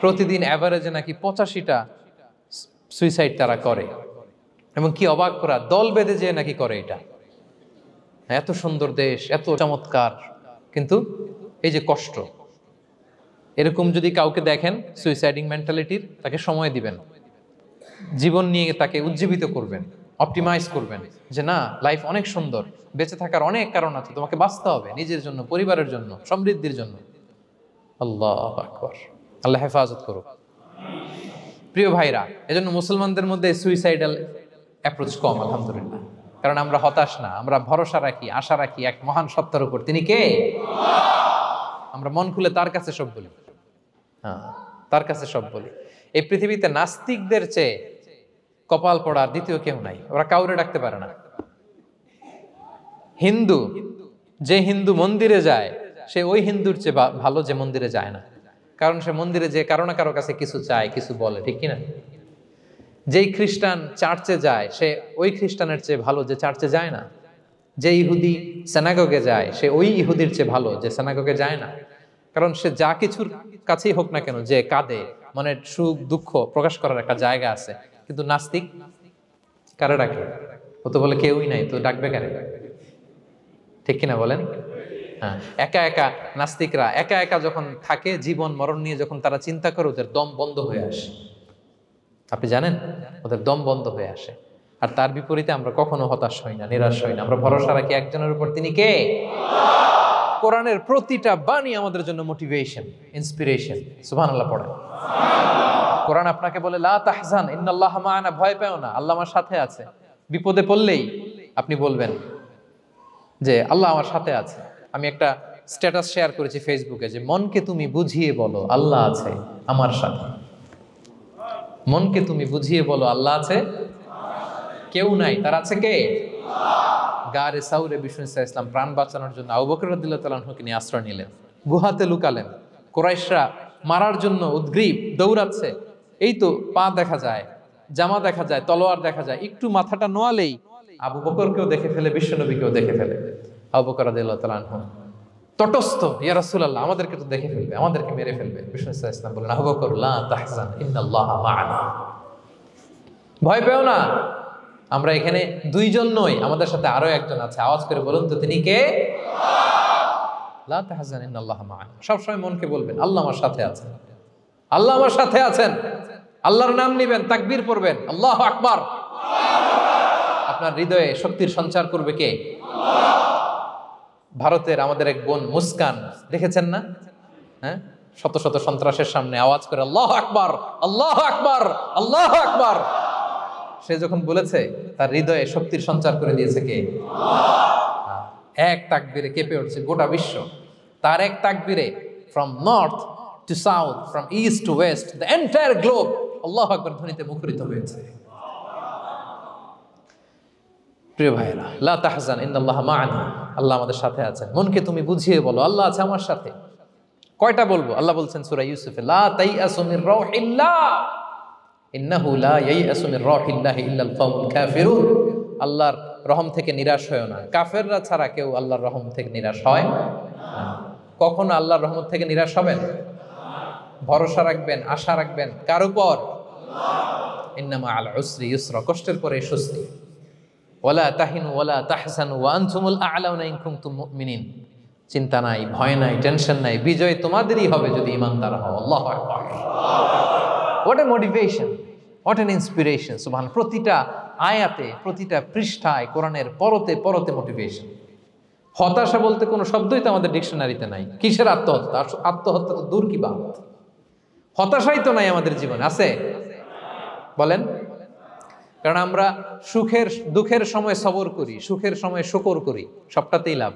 প্রতিদিন অ্যাভারেজে নাকি 85টা সুইসাইড তারা করে, এবং কি অবাক করা, দল বেঁধে যেয়ে নাকি করে এটা। এত সুন্দর দেশ, এত চমৎকার, কিন্তু এই যে কষ্ট। এরকম যদি কাউকে দেখেন সুইসাইডিং মেন্টালিটির, তাকে সময় দিবেন, জীবন নিয়ে তাকে উজ্জীবিত করবেন, অপটিমাইজ করবেন যে না, লাইফ অনেক সুন্দর, বেঁচে থাকার অনেক কারণ আছে, তোমাকে বাঁচতে হবে নিজের জন্য, পরিবারের জন্য, সমৃদ্ধির জন্য। আল্লাহু আকবার। আল্লাহ হেফাজত করুক। প্রিয় ভাইরা, এজন্য মুসলমানদের মধ্যে সুইসাইডাল অ্যাপ্রোচ কম, আলহামদুলিল্লাহ। কারণ আমরা হতাশ না, আমরা ভরসা রাখি, আশা রাখি এক মহান সত্তার উপর। তিনি কে? আমরা মন খুলে তার কাছে সব বলি। হ্যাঁ, তার কাছে সব বলি। এই পৃথিবীতে নাস্তিকদের চেয়ে কপাল পড়ার দ্বিতীয় কেউ নাই। ওরা কাউরে ডাকতে পারে না। হিন্দু, যে হিন্দু মন্দিরে যায়, সে ওই হিন্দুর চেয়ে ভালো যে মন্দিরে যায় না। কারণ সে মন্দিরে যে কারো না কারো কাছে কিছু চায়, কিছু বলে, ঠিক কিনা? যেই খ্রিস্টান চার্চে যায়, সে ওই খ্রিস্টানের চেয়ে ভালো যে চার্চে যায় না। যে ইহুদি সেনাগগে যায়, সে ওই ইহুদির চেয়ে ভালো যে সেনাগগে যায় না। কারণ সে যা কিছুর কাছেই হোক না কেন, যে কাঁদে, মনের সুখ দুঃখ প্রকাশ করার একটা জায়গা আছে। কিন্তু নাস্তিক কারে ডাকে? ও তো বলে কেউই নাই, তো ডাকবে কারে? ঠিক কিনা বলেন? হ্যাঁ, একা একা নাস্তিকরা একা একা যখন থাকে, জীবন মরণ নিয়ে যখন তারা চিন্তা করে, ওদের দম বন্ধ হয়ে আসে। আপনি জানেন, ওদের দম বন্ধ হয়ে আসে। আর তার বিপরীতে আমরা কখনো হতাশ হই না, নিরাশ হই না। আমরা ভরসা রাখি একজনের উপর, তিনি কে? কোরআনের প্রতিটা বাণী আমাদের জন্য মোটিভেশন, ইন্সপিরেশন। সুবহানাল্লাহ পড়েন। কোরআন আপনাকে বলে লা তাহজান ইন্নাল্লাহা মা'ানা, ভয় পেও না, আল্লাহ আমার সাথে আছে। বিপদে পড়লেই আপনি বলবেন যে আল্লাহ আমার সাথে আছে। আমি একটা স্ট্যাটাস শেয়ার করেছি ফেসবুকে যে মনকে তুমি বুঝিয়ে বলো আল্লাহ আছে আমার সাথে। মনকে তুমি বুঝিয়ে বলো আল্লাহ আছে, কেউ নাই, তার আছে কে? গারে সাউরে বিষ্ণু ইসলাম প্রাণ বাঁচানোর জন্য আবু বকর রাদিয়াল্লাহু তাআলা আনহুকে নিয়ে আশ্রয় নিলেন, গুহাতে লুকালেন। কুরাইশরা মারার জন্য উদ্গ্রীব, দৌড়াচ্ছে। এই তো পা দেখা যায়, জামা দেখা যায়, তলোয়ার দেখা যায়। একটু মাথাটা নোয়ালেই আবু বকরকেও দেখে ফেলে, বিশ্বনবীকেও দেখে ফেলে। আবু বকর রাদিয়াল্লাহু তাআলা আনহু তটস্থ, ইয়া রাসূলুল্লাহ, আমাদেরকে তো দেখে ফেলবে, আমাদেরকে মেরে ফেলবে। বিষ্ণু ইসলাম বলেন, আবু বকর লা তাহজান ইন্নাল্লাহা মা'ানা, ভয় পেও না, আমরা এখানে দুইজন নই, আমাদের সাথে আরো একজন আছে। আওয়াজ করে বলুন তো, তিনি কে? লা তাহজান ইন্নাল্লাহা মা'ানা। সবসময় মনকে বলবেন আল্লাহ আমার সাথে আছেন, আল্লাহ আমার সাথে আছেন। আল্লাহর নাম নিবেন, তাকবীর পড়বেন, আল্লাহু আকবার। আপনার হৃদয়ে শক্তির সঞ্চার করবে কে? ভারতের আমাদের এক বোন মুস্কান, দেখেছেন না? হ্যাঁ, শত শত সন্ত্রাসের সামনে আওয়াজ করে আল্লাহু আকবার, আল্লাহু আকবার, আল্লাহু আকবার। সে যখন বলেছে, তার হৃদয়ে শক্তির সঞ্চার করে দিয়েছে কে? এক তাকবীরে কেঁপে উঠছে গোটা বিশ্ব। তার এক তাকবীরে from north to south, from east to west, the entire globe আল্লাহু আকবার ধ্বনিতে মুখরিত হয়েছে। প্রিয় ভাইরা, লা তাহজান ইন্নাল্লাহা মা'ানা, আল্লাহ আমাদের সাথে আছেন। মনকে তুমি বুঝিয়ে বলো আল্লাহ আছে আমার সাথে। কয়টা বলবো? আল্লাহ বলছেন সূরা ইউসুফে, লা তাইয়াসু মির রাউহিল্লাহ, ইন্নাহু লা ইয়াইয়াসু মির রাহিল্লাহি ইল্লাল কওমুল কাফিরুন। আল্লাহর রহম থেকে নিরাশ হয় না, কাফেররা ছাড়া কেউ আল্লাহর রহম থেকে নিরাশ হয় না। কখনো আল্লাহর রহমত থেকে নিরাশ হবেন? ভরসা রাখবেন, আশা রাখবেন কার উপর? ইন্নামা আল উসরি ইউসরা, কষ্টের পরে স্বস্তি। ওয়ালা তাহিনু ওয়ালা তাহজানু ওয়া আনতুমুল আ'লাউনা ইন কুনতুম মুমিনিন। চিন্তা নাই, ভয় নাই, টেনশন নাই, বিজয় তোমাদেরই হবে যদি ঈমানদার হও। আল্লাহু আকবার। What a motivation, what an inspiration. সুবহানাল্লাহ। প্রতিটা আয়াতে, প্রতিটা পৃষ্ঠায় কোরআনের পরতে পরতে মোটিভেশন। হতাশা বলতে কোনো শব্দই তো আমাদের ডিকশনারিতে নাই। কিসের আত্মহত্যা? আত্মহত্যা তো দূর কি বাত, হতাশাই তো নাই আমাদের জীবনে। আছে? বলেন। কারণ আমরা দুঃখের সময় সবর করি, সুখের সময় শুকর করি, সবটাতেই লাভ।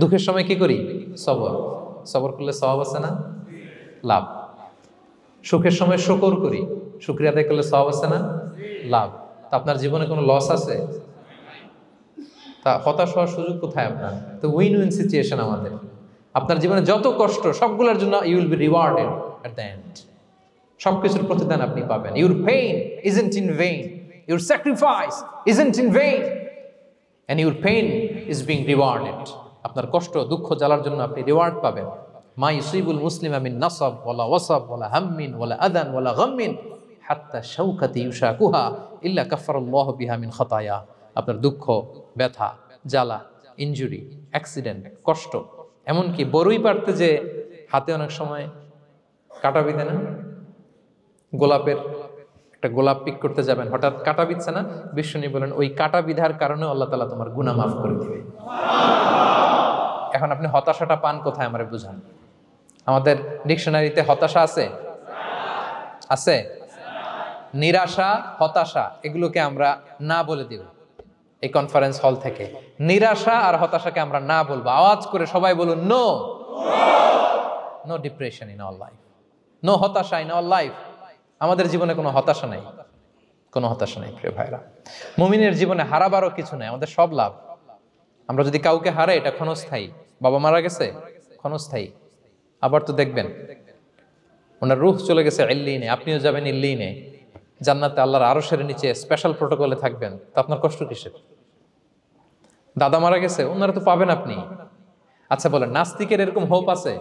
দুঃখের সময় কি করি? সবর করলে সওয়াব আছে না? লাভ। সুখের সময় শুকর করি, শুকরিয়া আদায় করলে সওয়াব আছে না? লাভ। তা আপনার জীবনে কোনো লস আছে? তা হতাশ হওয়ার সুযোগ কোথায় আপনার? তো উইন উইন সিচুয়েশন আমাদের। আপনার জীবনে যত কষ্ট সবগুলোর জন্য you will be rewarded at the end. সবকিছুর প্রতিদান আপনি পাবেন। Your pain isn't in vain, your sacrifice isn't in vain, and your pain is being rewarded. আপনার কষ্ট, দুঃখ জ্বালার জন্য আপনি রিওয়ার্ড পাবেন। মা ইউসিবুল মুসলিমা মিন নাসাব ওয়ালা ওয়াসাব ওয়ালা হাম্মিন ওয়ালা আদান ওয়ালা গাম্মিন হাত্তা শাওকাতি ইউশাকুহা ইল্লা কাফফারাল্লাহু বিহা মিন খাতায়া। আপনার দুঃখ, ব্যথা, জ্বালা, ইনজুরি, অ্যাক্সিডেন্ট, কষ্ট, এমনকি বড়ই পারতে যে হাতে অনেক সময় কাটা বিঁধে না, গোলাপের একটা গোলাপ পিক করতে যাবেন, হঠাৎ কাটা বিঁধছে না, বিশ্বনবী বলেন ওই কাটা বিধার কারণে আল্লাহ তাআলা তোমার গুনাহ মাফ করে দিবে। এখন আপনি হতাশাটা পান কোথায় আমারে বুঝান। আমাদের ডিকশনারিতে হতাশা আছে? আছে? নিরাশা, হতাশা এগুলোকে আমরা না বলে দিব এই কনফারেন্স হল থেকে। নিরাশা আর হতাশাকে আমরা না বলবো। আওয়াজ করে সবাই বলুন, no. No depression in our life, no হতাশা ইন আওয়ার লাইফ। আমাদের জীবনে কোনো হতাশা নাই, কোনো হতাশা নাই প্রিয় ভাইরা। মুমিনের জীবনে হারাবারও কিছু নাই, আমাদের সব লাভ। আমরা যদি কাউকে হারাই এটা ক্ষণস্থায়ী। বাবা মারা গেছে, ক্ষণস্থায়ী। আবার তো দেখবেন ওনার রূহ চলে গেছে ইল্লিনে, আপনিও যাবেন ইল্লিনে, জান্নাতে আল্লাহর আরশের নিচে স্পেশাল প্রোটোকলে থাকবেন। তো আপনার কষ্ট কিসের? দাদা মারা গেছে, ওনারা তো পাবেন আপনি। আচ্ছা বলেন, নাস্তিকের এরকম হোপ আছে?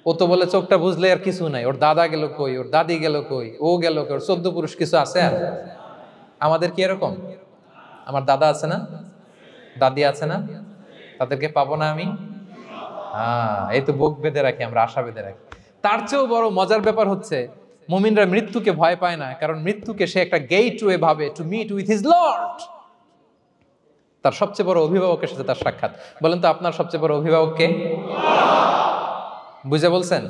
ও তো বলে চোখটা বুঝলে আর কিছু নাই, ওর দাদা গেল কই, ওর দাদি গেল কই, ও গেল কই, ওর 14 পুরুষ কিছু আছে আর? আমাদের কি এরকম? আমার দাদা আছে না, দাদি আছে না, তাদেরকে পাবো না আমি? এই তো বুক বেঁধে রাখি আমরা, আশা বেঁধে রাখি। তার চেয়েও বড় মজার ব্যাপার হচ্ছে মুমিনরা মৃত্যুকে ভয় পায় না, কারণ মৃত্যুকে সে একটা গেটওয়ে ভাবে to meet with his lord. তার সবচেয়ে বড় অভিভাবকের সাথে তার সাক্ষাৎ। বলেন তো আপনার সবচেয়ে বড় অভিভাবক কে? বুঝে বলছেন?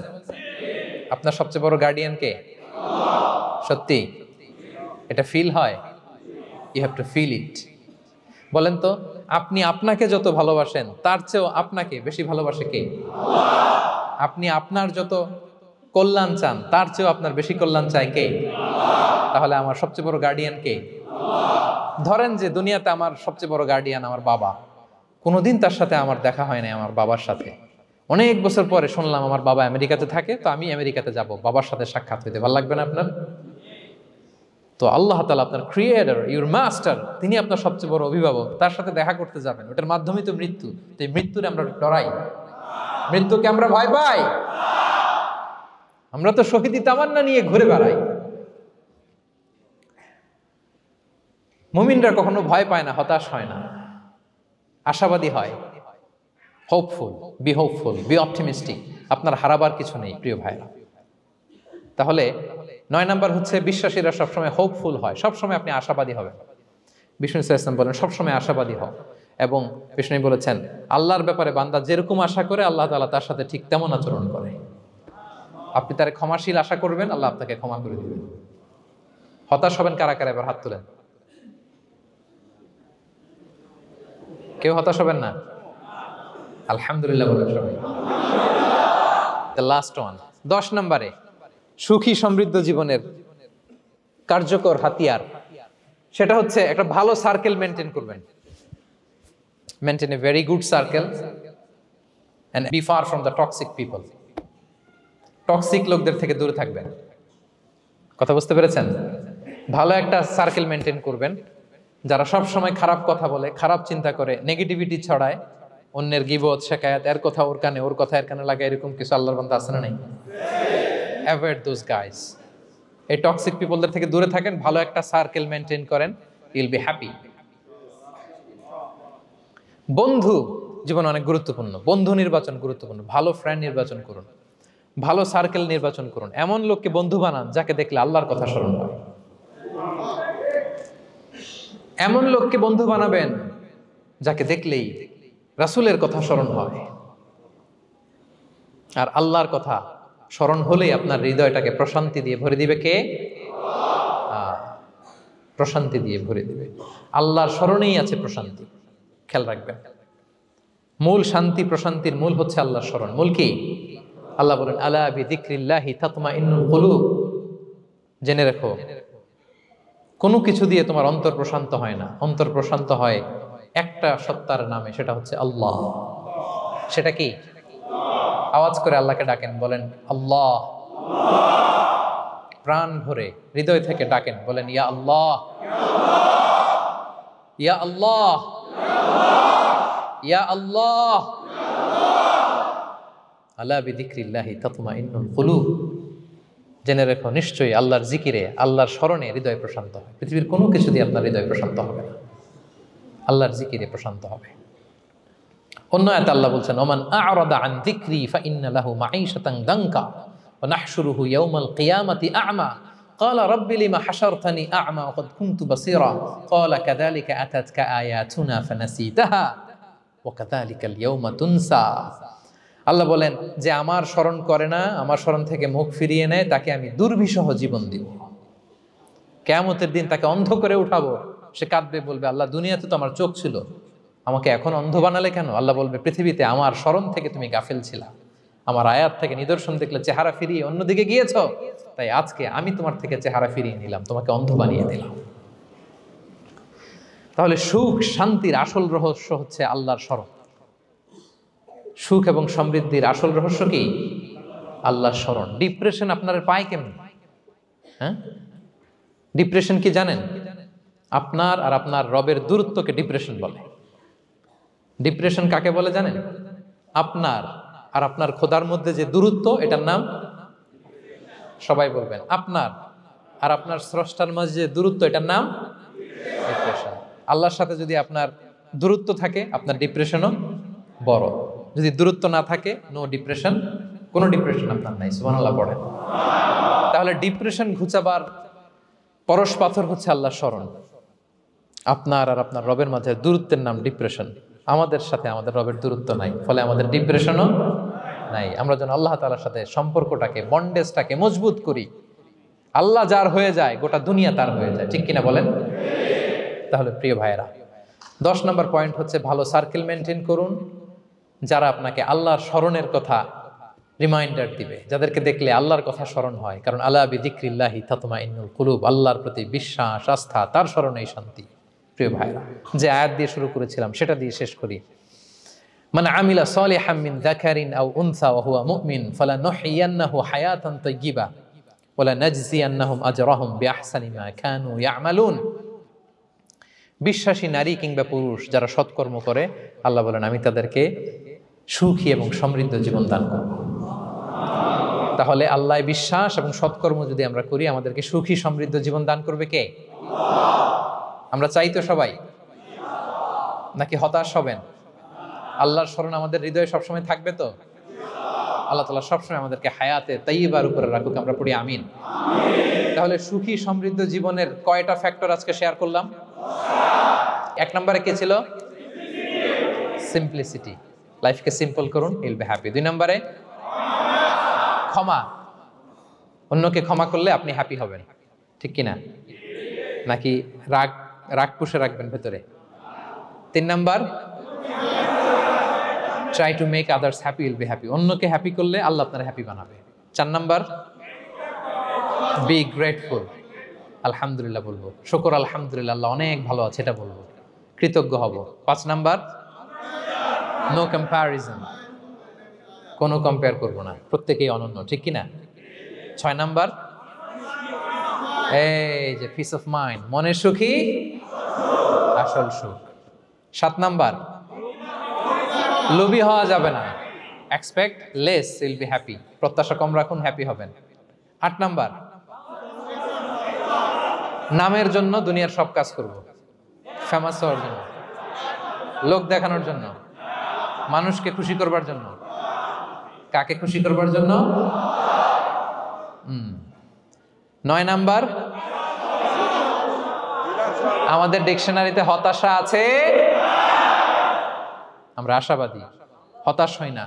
আপনার সবচেয়ে বড় গার্ডিয়ান কে? সত্যি এটা ফিল হয়? You have to feel it. বলেন তো, আপনি আপনাকে যত ভালোবাসেন তার চেয়েও আপনাকে বেশি ভালোবাসে কে? আপনি আপনার যত কল্যাণ চান তার চেয়েও আপনার বেশি কল্যাণ চায় কে? তাহলে আমার সবচেয়ে বড় গার্ডিয়ান কে? ধরেন যে দুনিয়াতে আমার সবচেয়ে বড় গার্ডিয়ান আমার বাবা, কোনোদিন তার সাথে আমার দেখা হয় না। আমার বাবার সাথে অনেক বছর পরে শুনলাম আমার বাবা আমেরিকাতে থাকে, তো আমি আমেরিকাতে যাব বাবার সাথে সাক্ষাৎ হইতে। ভালো লাগবে না আপনার? তো আল্লাহ তাআলা আপনার ক্রিয়েটর, ইউর মাস্টার, তিনি আপনার সবচেয়ে বড় অভিভাবক, তার সাথে দেখা করতে যাবেন। ওটার মাধ্যমেই তো মৃত্যু। তো এই মৃত্যুরে আমরা ডরাই, মৃত্যুকে আমরা ভয় পাই। আমরা তো শহীদি তামান্না নিয়ে ঘুরে বেড়াই। মুমিনরা কখনো ভয় পায় না, হতাশ হয় না, আশাবাদী হয়। Hopeful, B hopeful, B optimistic. আপনার হারাবার কিছু নেই প্রিয় ভাইরা। তাহলে 9 নাম্বার হচ্ছে বিশ্বাসীরা সবসময় হোপফুল হয়, সবসময় আপনি আশাবাদী হবেন। বিষ্ণু ইসলাম বলেন সবসময় আশাবাদী হও। এবং বিষ্ণু বলেছেন আল্লাহর ব্যাপারে বান্দা যেরকম আশা করে আল্লাহ তাআলা তার সাথে ঠিক তেমন আচরণ করে। আপনি তার ক্ষমাশীল আশা করবেন, আল্লাহ আপনাকে ক্ষমা করে দিবেন। হতাশ হবেন কারা কারা? এবার হাত তুলেন। কেউ হতাশ হবেন না? আলহামদুলিল্লাহ বলেন সবাই। দ্য লাস্ট ওয়ান, 10 নম্বরে সুখী সমৃদ্ধ জীবনের কার্যকর হাতিয়ার, সেটা হচ্ছে একটা ভালো সার্কেল মেনটেন করবেন। Maintain a very good circle and be far from the toxic people. Toxic লোকদের থেকে দূরে থাকবেন। কথা বুঝতে পেরেছেন? ভালো একটা সার্কেল মেনটেন করবেন, যারা সব সময় খারাপ কথা বলে, খারাপ চিন্তা করে, নেগেটিভিটি ছড়ায়, অন্যের গীবত শেখায়াত, এর কথা ওর কানে, ওর কথা এর কানে লাগে, এরকম কিছু আল্লাহর বান্দা আছে না নাই? Avoid those guys. এই টক্সিক পিপলদের থেকে দূরে থাকেন, ভালো একটা সার্কেল মেনটেন করেন, ইউল বি হ্যাপি। বন্ধু জীবন অনেক গুরুত্বপূর্ণ, বন্ধু নির্বাচন গুরুত্বপূর্ণ। ভালো ফ্রেন্ড নির্বাচন করুন, ভালো সার্কেল নির্বাচন করুন, এমন লোককে বন্ধু বানান যাকে দেখলে আল্লাহর কথা স্মরণ হয়। এমন লোককে বন্ধু বানাবেন যাকে দেখলেই রাসূলের কথা স্মরণ হয়। আর আল্লাহর কথা স্মরণ হলেই আপনার হৃদয়টাকে প্রশান্তি দিয়ে ভরে দিবে কে? প্রশান্তি দিয়ে ভরে দিবে। আল্লাহর স্মরণেই আছে প্রশান্তি, খেয়াল রাখবেন। মূল শান্তি প্রশান্তির মূল হচ্ছে আল্লাহর স্মরণ। মূল কি? আল্লাহ বলেন আলা বিযিকরিল্লাহি তাতমাইন্নুল কুলুব। জেনে রেখো, কোনো কিছু দিয়ে তোমার অন্তর প্রশান্ত হয় না, অন্তর প্রশান্ত হয় একটা সত্তার নামে, সেটা হচ্ছে আল্লাহ। সেটা কি? আওয়াজ করে আল্লাহকে ডাকেন, বলেন আল্লাহ। প্রাণ ভরে হৃদয় থেকে ডাকেন, বলেন ইয়া আল্লাহ, ইয়া আল্লাহ, ইয়া আল্লাহ। আলা বিযিকরিল্লাহি তাতমাইন্নুল কুলুব। জেনে রেখো, নিশ্চয়ই আল্লাহর জিকিরে, আল্লাহর স্মরণে হৃদয় প্রশান্ত হয়। পৃথিবীর কোনো কিছু দিয়ে আপনার হৃদয় প্রশান্ত হবে না, আল্লাহর জিকিরে প্রশান্ত হবে। অন্য আয়াতে আল্লাহ বলছেন ওমান আ'রাদা আন যিকরি ফাইন্না লাহু মাঈশাতান দানকা ওয়া নাহশুরুহু ইয়াওমাল কিয়ামাতি আ'মা ক্বালা রাব্বি লিমা হাশারতানি আ'মা ওয়া ক্বাদ কুনতু বাসীরা ক্বালা কাযালিকা আতাতকা আয়াতুনা ফানাসিতাহা ওয়া কাযালিকাল ইয়াওমা তুনসা। আল্লাহ বলেন যে আমার স্মরণ করে না, আমার স্মরণ থেকে মুখ ফিরিয়ে নেয়, তাকে আমি দুর্বিষহ জীবন দিব। কিয়ামতের দিন তাকে অন্ধ করে উঠাবো, সে কাঁদবে, বলবে আল্লাহ দুনিয়াতে তো আমার চোখ ছিল, আমাকে এখন অন্ধ বানালে কেন? আল্লাহ বলবে পৃথিবীতে আমার স্মরণ থেকে তুমি গাফেল ছিলা, আমার আয়াত থেকে নিদর্শন দেখলে চেহারা ফিরিয়ে অন্যদিকে গিয়েছ, তাই আজকে আমি তোমার থেকে চেহারা ফিরিয়ে নিলাম, তোমাকে অন্ধ বানিয়ে দিলাম। তাহলে সুখ শান্তির আসল রহস্য হচ্ছে আল্লাহর স্মরণ। সুখ এবং সমৃদ্ধির আসল রহস্য কি? আল্লাহর স্মরণ। ডিপ্রেশন আপনার পায় কেমন? হ্যাঁ, ডিপ্রেশন কি জানেন? আপনার আর আপনার রবের দূরত্বকে ডিপ্রেশন বলে। ডিপ্রেশন কাকে বলে জানেন? আপনার আর আপনার খোদার মধ্যে যে দূরত্ব, এটার নাম, সবাই বলবেন, আপনার আর আপনার স্রষ্টার মাঝে যে দূরত্ব, এটার নাম ডিপ্রেশন। আল্লাহর সাথে যদি আপনার দূরত্ব থাকে, আপনার ডিপ্রেশনও বড়। যদি দূরত্ব না থাকে, নো ডিপ্রেশন, কোনো ডিপ্রেশন আপনার নাই। সুবহানাল্লাহ পড়েন। তাহলে ডিপ্রেশন ঘুচাবার পরশ পাথর হচ্ছে আল্লাহর স্মরণ। আপনার আর আপনার রবের মাঝে দূরত্বের নাম ডিপ্রেশন। আমাদের সাথে আমাদের রবের দূরত্ব নাই, ফলে আমাদের ডিপ্রেশনও নাই। আমরা যেন আল্লাহ তাআলার সাথে সম্পর্কটাকে, বন্ডেজটাকে মজবুত করি। আল্লাহ যার হয়ে যায়, গোটা দুনিয়া তার হয়ে যায়। ঠিক কিনা বলেন? তাহলে প্রিয় ভাইয়েরা, 10 নম্বর পয়েন্ট হচ্ছে ভালো সার্কেল মেনটেন করুন, যারা আপনাকে আল্লাহর স্মরণের কথা রিমাইন্ডার দিবে, যাদেরকে দেখলে আল্লাহর কথা স্মরণ হয়। কারণ আলা বিযিকরিল্লাহি তাতমাইন্নুল কুলুব, আল্লাহর প্রতি বিশ্বাস, আস্থা, তার স্মরণেই শান্তি। প্রিয় ভাইরা, যে আয়াত দিয়ে শুরু করেছিলাম সেটা দিয়ে শেষ করি। মান আমিলা সালিহাম মিন যাকারিন আও উনসা ওয়া হুয়া মুমিন ফালানুহইয়ান্নাহু হায়াতান তাইয়্যিবা ওয়া লানাজজিয়ান্নাহুম আজরাহুম বিআহসানি মা কানু ইয়ামালুন। বিশ্বাসী নারী কিংবা পুরুষ যারা সৎকর্ম করে, আল্লাহ বলেন আমি তাদেরকে সুখী এবং সমৃদ্ধ জীবন দান করব। তাহলে আল্লাহ বিশ্বাস এবং সৎকর্ম যদি আমরা করি, আমাদেরকে সুখী সমৃদ্ধ জীবন দান করবে কে? আমরা চাই তো সবাই, নাকি হতাশ হবেন? আল্লাহর স্মরণ আমাদের হৃদয়ে সবসময় থাকবে তো? আল্লাহ তাআলা সবসময় আমাদেরকে হায়াতে তাইয়্যিবার উপরে রাখুক, আমরা পড়ি আমিন। তাহলে সুখী সমৃদ্ধ জীবনের কয়টা ফ্যাক্টর আজকে শেয়ার করলাম? 1 নম্বরে কে ছিল? সিম্পলিসিটি। লাইফকে সিম্পল করুন, ইউল বি হ্যাপি। 2 নম্বরে ক্ষমা। অন্যকে ক্ষমা করলে আপনি হ্যাপি হবেন, ঠিক কিনা? নাকি রাগ রাগ পুষে রাখবেন ভেতরে? 3 number, try to make others happy, will be happy. অন্যকে হ্যাপি করলে আল্লাহ আপনার হ্যাপি বানাবে। 4 নাম্বার, বি গ্রেটফুল। আলহামদুলিল্লাহ বলবো, শুকর আলহামদুলিল্লাহ, আল্লাহ অনেক ভালো আছে এটা বলবো, কৃতজ্ঞ হব। 5 নাম্বার, নো কম্প্যারিজন, কোনো কম্পেয়ার করবো না, প্রত্যেকেই অনন্য, ঠিক কিনা? 6 নাম্বার, এই যে পিস অফ মাইন্ড, মনের সুখী আসল সুখ। 7 নাম্বার, লোভী হওয়া যাবে না। Expect less, will be happy. প্রত্যাশা কম রাখুন, হ্যাপি হবেন। 8 নাম্বার, নামের জন্য দুনিয়ার সব কাজ করব, ফেমাস হওয়ার জন্য, লোক দেখানোর জন্য, মানুষকে খুশি করবার জন্য। কাকে খুশি করবার জন্য? 9 নাম্বার, আমাদের ডিকশনারিতে হতাশা আছে, আমরা আশাবাদী, হতাশ হই না,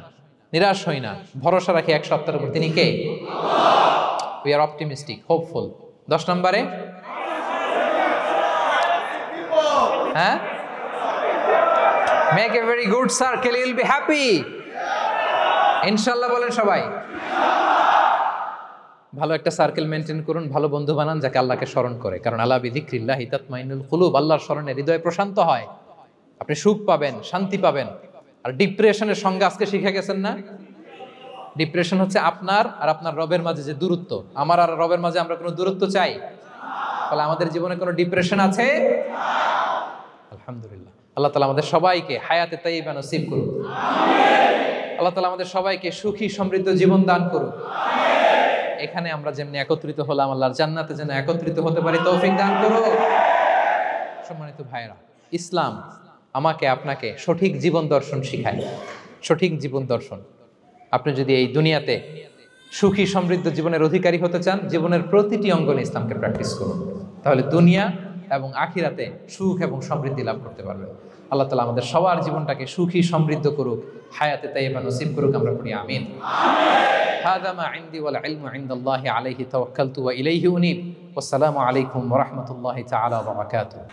নিরাশ হই না, ভরসা রাখি এক সত্তার উপর, তিনি কে? We are optimistic, hopeful. 10 নম্বরে, হ্যাঁ, make a very good circle, you will be happy. ইনশাআল্লাহ বলেন সবাই। ভালো একটা সার্কেল মেনটেন করুন, ভালো বন্ধু বানান যাকে আল্লাহকে স্মরণ করে, কারণ আলা বিযিকরিল্লাহি তাতমাইন্নুল কুলুব, আল্লাহর স্মরণে হৃদয় প্রশান্ত হয়, আপনি সুখ পাবেন, শান্তি পাবেন। আর ডিপ্রেশনের সঙ্গে আজকে শিখে গেছেন না, ডিপ্রেশন হচ্ছে আপনার আর আপনার রবের মাঝে যে দূরত্ব। আমার আর রবের মাঝে আমরা কোনো দূরত্ব চাই? তাহলে আমাদের জীবনে কোনো ডিপ্রেশন আছে? আলহামদুলিল্লাহ। আল্লাহ তাআলা আমাদের সবাইকে হায়াতে তাইয়্যিবা নসিব করুন। আল্লাহ তাআলা আমাদের সবাইকে সুখী সমৃদ্ধ জীবন দান করুন। এখানে আমরা যেমনি একত্রিত হলাম, আল্লাহর জান্নাতে যেন একত্রিত হতে পারি তৌফিক দান করুন। সম্মানিত ভাইরা, ইসলাম আমাকে আপনাকে সঠিক জীবন দর্শন শিখায়, সঠিক জীবন দর্শন। আপনি যদি এই দুনিয়াতে সুখী সমৃদ্ধ জীবনের অধিকারী হতে চান, জীবনের প্রতিটি অঙ্গনে ইসলামকে প্র্যাকটিস করুন, তাহলে দুনিয়া এবং আখিরাতে সুখ এবং সমৃদ্ধি লাভ করতে পারবেন। আল্লাহ তাআলা আমাদের সবার জীবনটাকে সুখী সমৃদ্ধ করুক, হায়াতে তাইয়্যিবা নসিব করুক, আমরা পড়ি আমিন। হাযা মা ইনদি ওয়াল ইলমু ইনদাল্লাহি আলাইহি তাওয়াক্কালতু ওয়া ইলাইহি উনীব। ওয়াসসালামু আলাইকুম ওয়া রাহমাতুল্লাহি তাআলা ওয়া বারাকাতুহু।